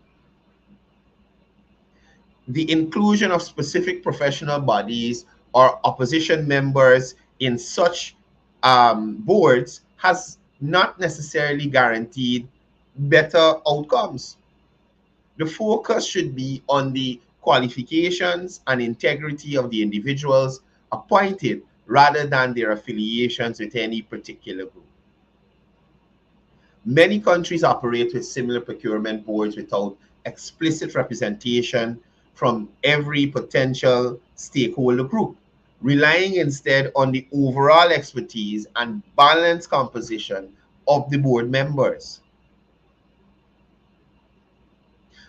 the inclusion of specific professional bodies or opposition members in such boards has not necessarily guaranteed better outcomes. The focus should be on the qualifications and integrity of the individuals appointed rather than their affiliations with any particular group. Many countries operate with similar procurement boards without explicit representation from every potential stakeholder group, relying instead on the overall expertise and balanced composition of the board members.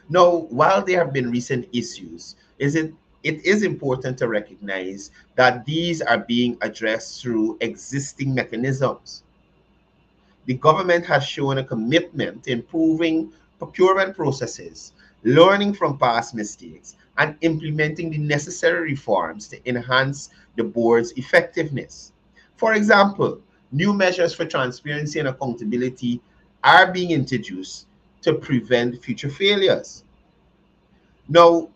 Now, while there have been recent issues, it is important to recognize that these are being addressed through existing mechanisms. The government has shown a commitment to improving procurement processes, learning from past mistakes, and implementing the necessary reforms to enhance the board's effectiveness. For example, new measures for transparency and accountability are being introduced to prevent future failures. Now,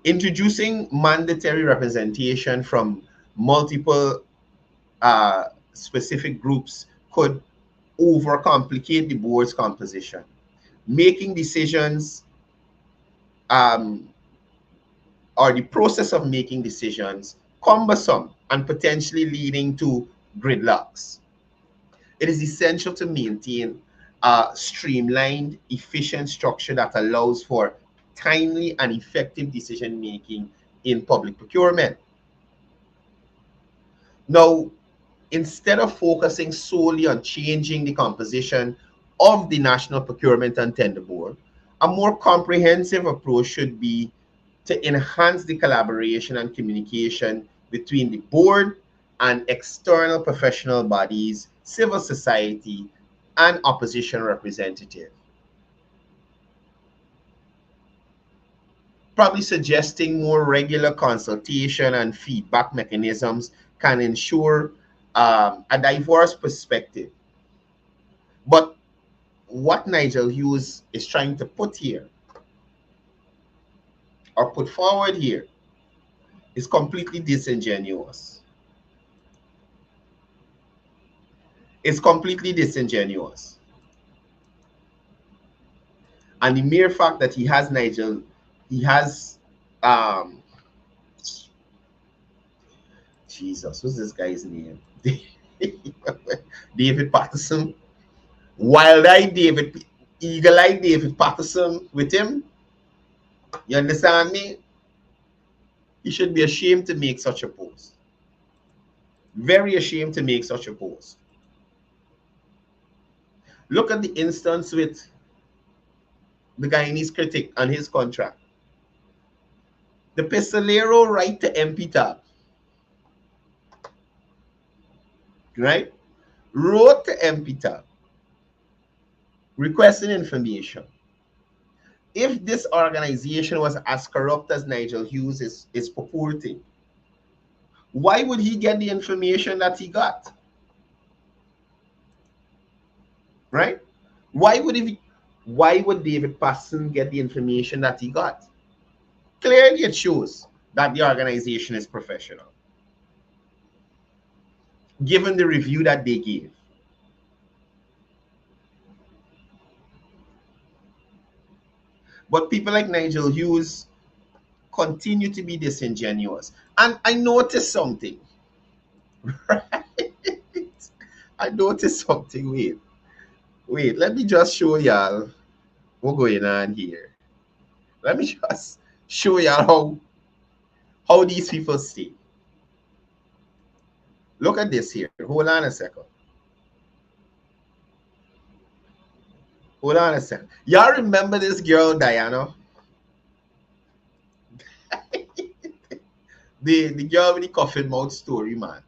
introducing mandatory representation from multiple specific groups could overcomplicate the board's composition, making decisions or the process of making decisions cumbersome and potentially leading to gridlocks. It is essential to maintain a streamlined, efficient structure that allows for timely and effective decision making in public procurement. Now, instead of focusing solely on changing the composition of the National Procurement and Tender Board, a more comprehensive approach should be to enhance the collaboration and communication between the board and external professional bodies, civil society, and opposition representatives. Probably suggesting more regular consultation and feedback mechanisms can ensure a diverse perspective. But what Nigel Hughes is trying to put here or put forward here is completely disingenuous. It's completely disingenuous. And the mere fact that he has Jesus, what's this guy's name? David Patterson. Wild-eyed David, eagle-eyed David Patterson with him. You understand me? He should be ashamed to make such a post. Very ashamed to make such a post. Look at the instance with the Guyanese critic and his contract. The Pistolero right to MP tab, right? Wrote to MP tab requesting information. If this organization was as corrupt as Nigel Hughes is purporting, why would he get the information that he got? Right? Why would David Patterson get the information that he got? Clearly it shows that the organization is professional, given the review that they gave. But people like Nigel Hughes continue to be disingenuous. And I noticed something. Right? I noticed something. Wait, let me just show y'all what's going on here. Let me just show y'all how these people stay. Look at this here. Hold on a second. Hold on a second. Y'all remember this girl, Guyana? the girl with the coffin mouth story, man.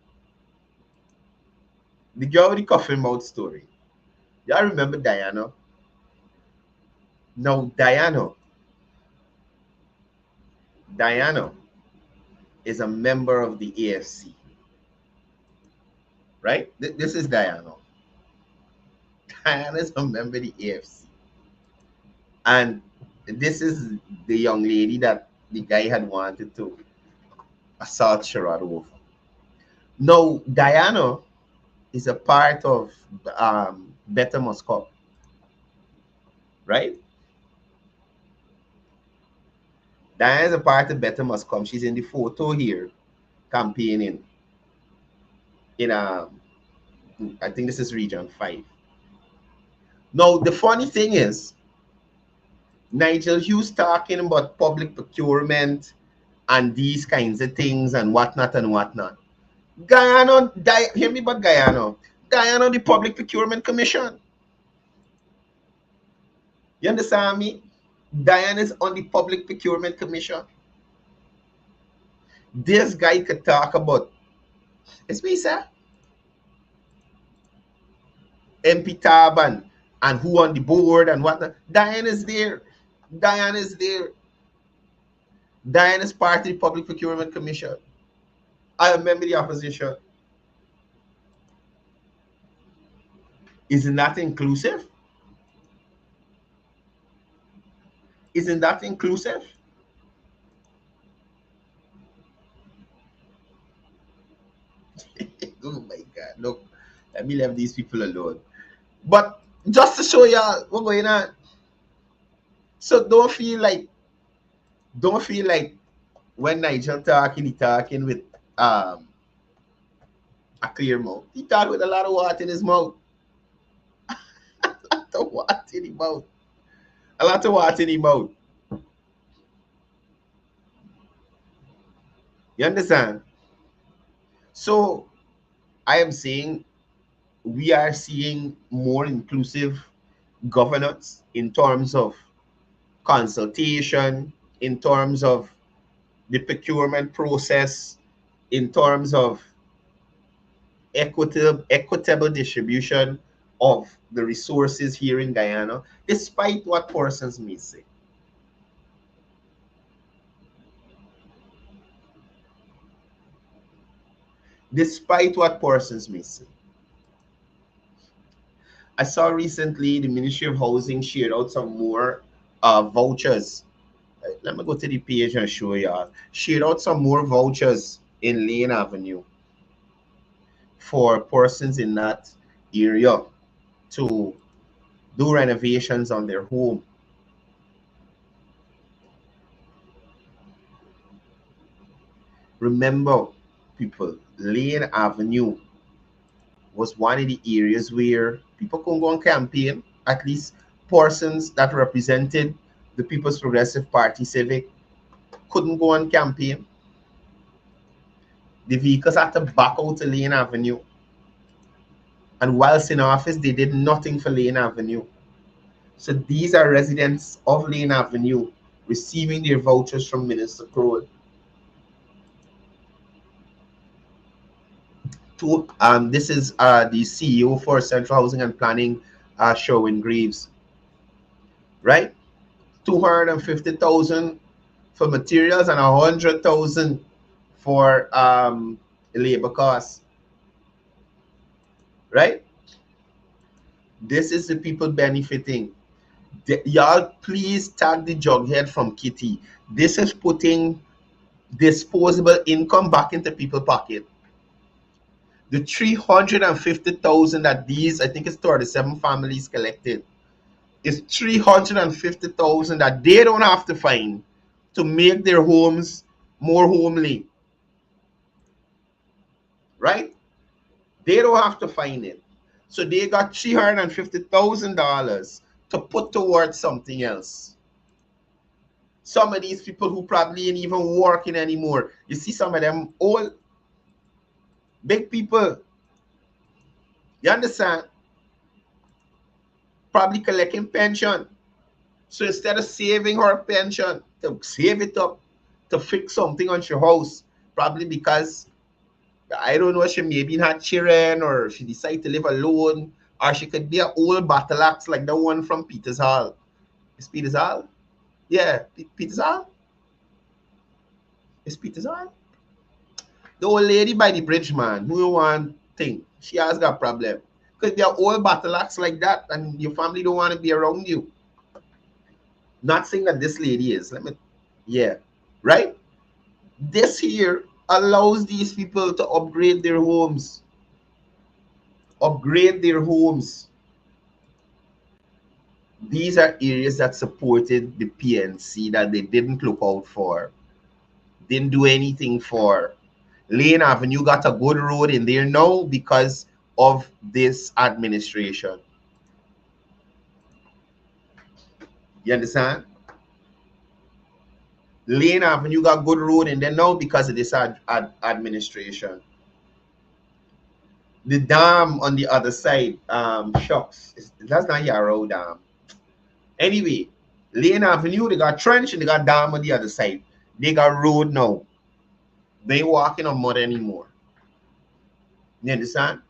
The girl with the coffin mouth story. Y'all remember Guyana? Now, Guyana is a member of the AFC. Right? This is Guyana. Guyana is a member of the AFC. And this is the young lady that the guy had wanted to assault Sherrod over. Now, Guyana is a part of Better Moscow. Right? Diana is a part of Better Moscow. She's in the photo here, campaigning in I think this is Region 5. Now, the funny thing is, Nigel Hughes talking about public procurement and these kinds of things and whatnot and whatnot. Guyana, hear me about Guyana. Guyana, the Public Procurement Commission. You understand me? Guyana is on the Public Procurement Commission. This guy could talk about, it's me, sir. MP tab and who on the board and whatnot. Diane is there. Diane is there. Diane is part of the Public Procurement Commission. I remember the opposition. Isn't that inclusive? Isn't that inclusive? Oh my God, look, let me leave these people alone. But just to show y'all what's going on. So don't feel like when Nigel talking, he talking with a clear mouth. He talk with a lot of water in his mouth. A lot of water in the mouth. A lot of water in the mouth. You understand? So I am saying we are seeing more inclusive governance in terms of consultation, in terms of the procurement process, in terms of equitable distribution of the resources here in Guyana, despite what persons may say. Despite what persons may say. I saw recently the Ministry of Housing shared out some more vouchers. Let me go to the page and show y'all. Shared out some more vouchers in Lane Avenue for persons in that area to do renovations on their home. Remember, people, Lane Avenue was one of the areas where people could go on campaign, at least persons that represented the People's Progressive Party Civic couldn't go on campaign. The vehicles had to back out to Lane Avenue. And whilst in office, they did nothing for Lane Avenue. So these are residents of Lane Avenue receiving their vouchers from Minister Crowell. This is the CEO for Central Housing and Planning, Sherwin Greaves, right? 250,000 for materials and 100,000 for labor costs, right? This is the people benefiting. Y'all, please tag the jughead from Kitty. This is putting disposable income back into people's pocket. The 350,000 that these, I think it's 37 families collected, is 350,000 that they don't have to find to make their homes more homely. Right? They don't have to find it. So they got $350,000 to put towards something else. Some of these people who probably ain't even working anymore. You see some of them old, big people. You understand? Probably collecting pension. So instead of saving her pension, to save it up to fix something on your house, probably because, I don't know, she maybe had children or she decided to live alone, or she could be an old battle axe like the one from Peters Hall. Is Peters Hall? Yeah, Peters Hall? Is Peters Hall? The old lady by the bridge, man, who you want thing, she has got a problem. Because they're old battle axe like that and your family don't want to be around you. Not saying that this lady is. Yeah, right? This here allows these people to upgrade their homes. Upgrade their homes. These are areas that supported the PNC that they didn't look out for. Didn't do anything for. Lane Avenue got a good road in there now because of this administration. You understand? Lane Avenue got good road in there now because of this administration. The dam on the other side, shucks, that's not Yarrow Dam. Anyway, Lane Avenue, they got trench and they got dam on the other side. They got road now. They ain't walking on mud anymore. You understand?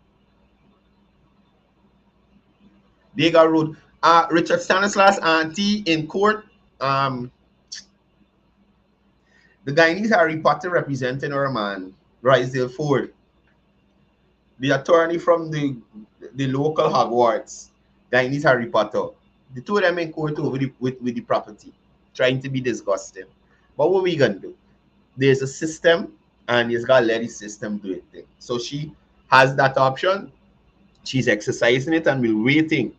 They got road. Richard Stanislaus auntie in court. The Guyanese Harry Potter representing her man, Rysdale Ford. The attorney from the local Hogwarts, Guyanese Harry Potter. The two of them in court over with the property, trying to be disgusting. But what we gonna do? There's a system, and you got to let the system do it. So she has that option. She's exercising it, and we're waiting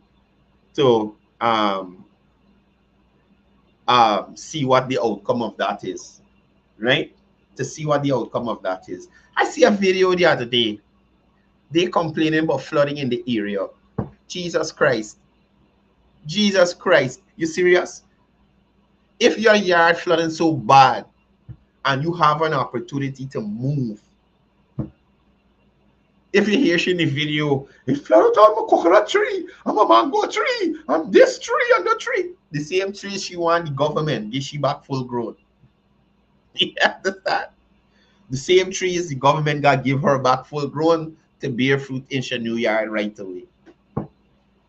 to see what the outcome of that is. Right? To see what the outcome of that is. I see a video the other day. They complaining about flooding in the area. Jesus Christ. Jesus Christ, you serious? If your yard flooding so bad and you have an opportunity to move, if you hear she in the video, it flooded on my coconut tree, I'm a mango tree, I'm this tree and the tree. The same tree she want the government give she back full grown. You understand? The same trees the government got give her back full grown to bear fruit in her new yard right away.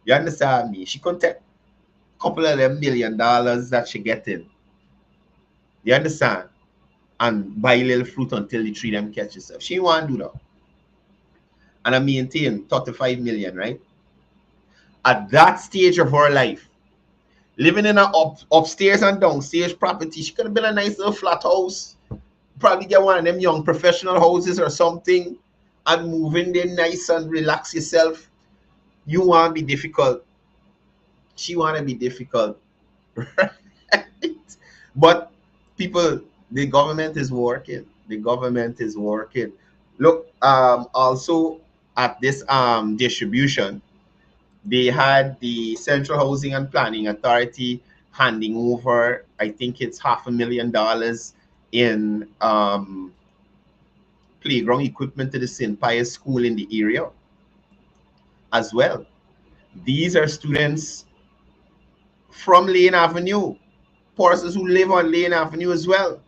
You understand me? She can take a couple of them $1 million that she getting. You understand? And buy little fruit until the tree them catch itself. She want to do that. And I maintain 35 million, right? At that stage of her life, living in a upstairs and downstairs property, she could have been a nice little flat house. Probably get one of them young professional houses or something and move in there nice and relax yourself. You want to be difficult. She want to be difficult. Right? But people, the government is working. The government is working. Look, also at this distribution, they had the Central Housing and Planning Authority handing over, I think it's $500,000 in playground equipment to the St. Pius School in the area as well. These are students from Lane Avenue, persons who live on Lane Avenue as well.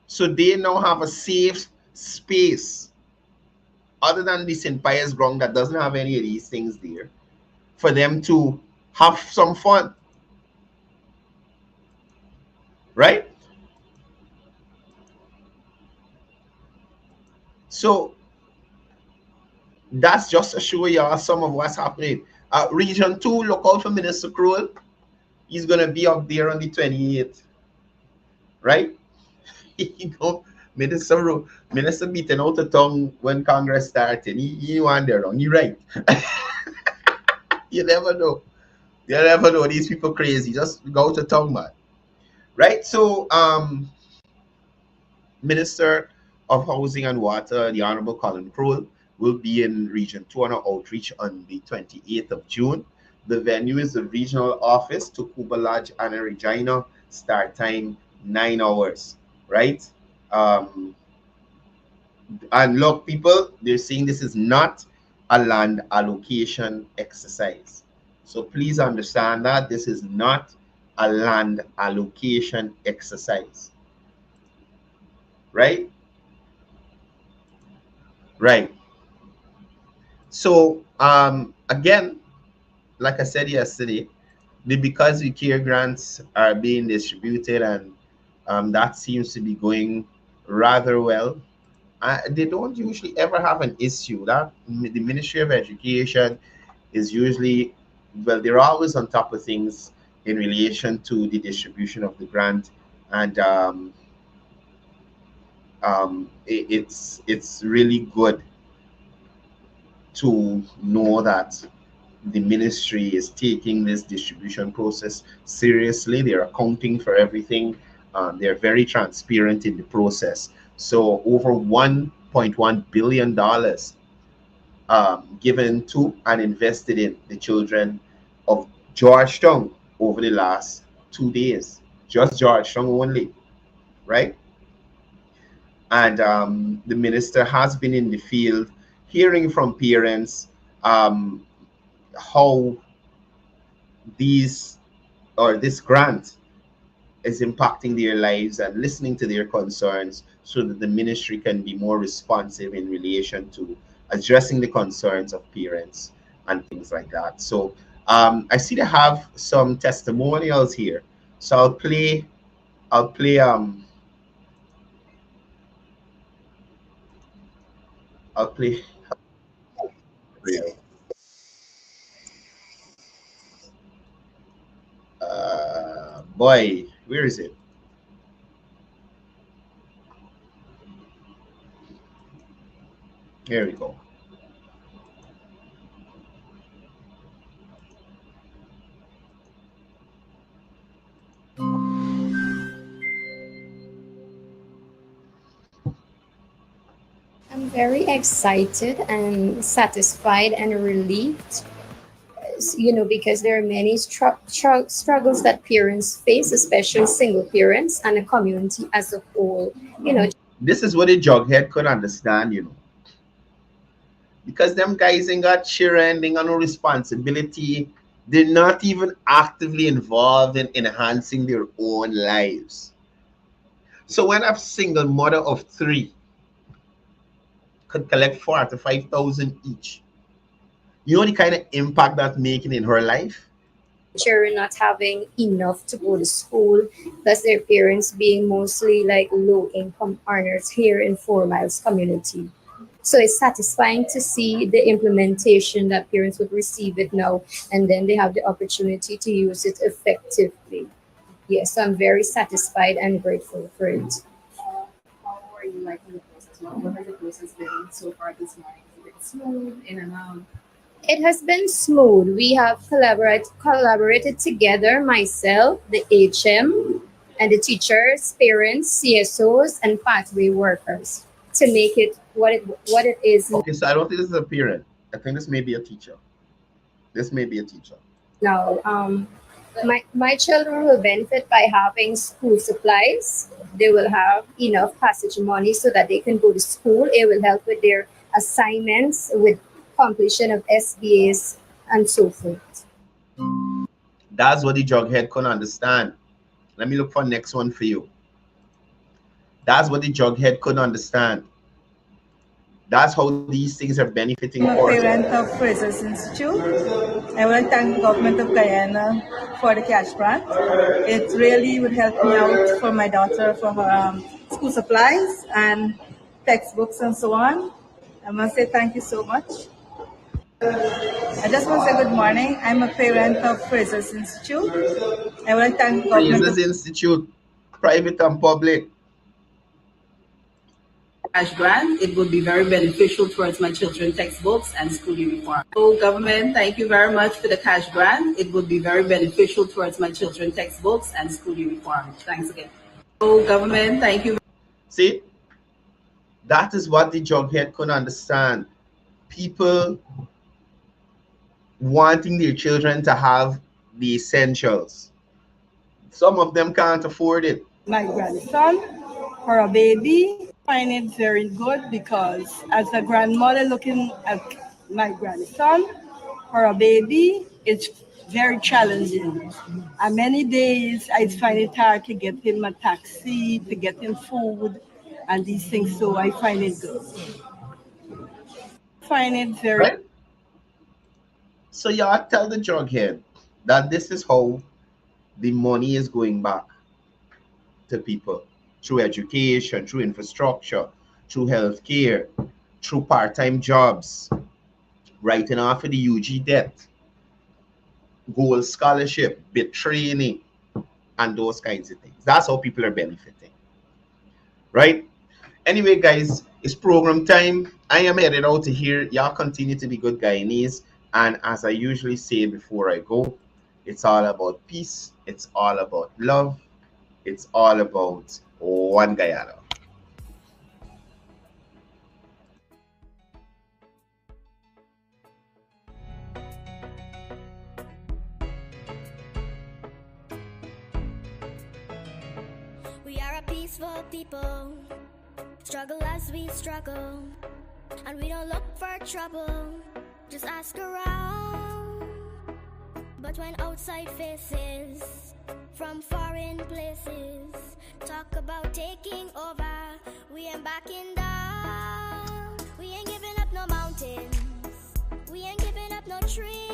So they now have a safe space other than the St. Pius ground that doesn't have any of these things there for them to have some fun. Right? So that's just to show y'all some of what's happening. Region 2, look out for Minister Crowell. He's going to be up there on the 28th. Right? You know, Minister beating out the tongue when Congress started. He wander wrong. You're right. You never know. You never know. These people crazy. Just go to tongue, man. Right? So, Minister of Housing and Water, the Honorable Colin Crowell, will be in Region 2 on an outreach on the 28th of June. The venue is the regional office to Cuba Lodge and Regina. Start time 9 hours. Right? And look, people, they're saying this is not a land allocation exercise. So please understand that this is not a land allocation exercise. Right? Right. So, again, like I said yesterday, the Because We Care grants are being distributed, and that seems to be going rather well. They don't usually ever have an issue. That the Ministry of Education is usually, well, they're always on top of things in relation to the distribution of the grant, and it's really good to know that the ministry is taking this distribution process seriously. They're accounting for everything. They're very transparent in the process. So over $1.1 billion given to and invested in the children of Georgetown over the last 2 days. Just Georgetown only, right? And the minister has been in the field hearing from parents how this grant is impacting their lives and listening to their concerns so that the ministry can be more responsive in relation to addressing the concerns of parents and things like that. So I see they have some testimonials here. So I'll play boy, where is it? Here we go. I'm very excited and satisfied and relieved because there are many struggles that parents face, especially single parents and the community as a whole. This is what a jughead could understand, because them guys ain't got children, they got no responsibility. They're not even actively involved in enhancing their own lives. So when a single mother of 3 could collect 4,000 to 5,000 each, you know the kind of impact that's making in her life? Children not having enough to go to school, plus their parents being mostly like low income earners here in 4 Miles community. So it's satisfying to see the implementation that parents would receive it now, and then they have the opportunity to use it effectively. Yes, so I'm very satisfied and grateful for it. How are you liking the process? What has the process been so far this morning? Is it smooth, in and out? It has been smooth. We have collaborated together, myself, the HM, and the teachers, parents, CSOs, and pathway workers to make it what it is. Okay, so I don't think this is a parent. I think this may be a teacher. This may be a teacher. Now, my children will benefit by having school supplies. They will have enough passage money so that they can go to school. It will help with their assignments, with completion of SBAs, and so forth. That's what the jughead can understand. Let me look for next one for you. That's what the jughead could understand. That's how these things are benefiting. I'm a parent of Fraser's Institute. I want to thank the government of Guyana for the cash grant. It really would help me out for my daughter for her school supplies and textbooks and so on. I must say thank you so much. I just want to say good morning. I'm a parent of Fraser's Institute. I want to thank the government. Fraser's Institute, private and public. Cash grant, it would be very beneficial towards my children's textbooks and school uniform. So government, thank you very much for the cash grant. It would be very beneficial towards my children's textbooks and school uniform. Thanks again. So government, thank you. See, that is what the jughead can understand. People wanting their children to have the essentials. Some of them can't afford it. My grandson, for a baby, find it very good because as a grandmother looking at my grandson for a baby, it's very challenging. And many days I find it hard to get him a taxi, to get him food and these things, so I find it good. Find it very right? So y'all tell the jughead that this is how the money is going back to people. Through education, through infrastructure, through healthcare, through part-time jobs, writing off of the UG debt, gold scholarship, bit training, and those kinds of things. That's how people are benefiting, right? Anyway, guys, it's program time. I am headed out to here. Y'all continue to be good Guyanese. And as I usually say before I go, it's all about peace. It's all about love. It's all about one Guyana. We are a peaceful people, struggle as we struggle, and we don't look for trouble, just ask around. But when outside faces from foreign places talk about taking over, we ain't backing down. We ain't giving up no mountains, we ain't giving up no trees.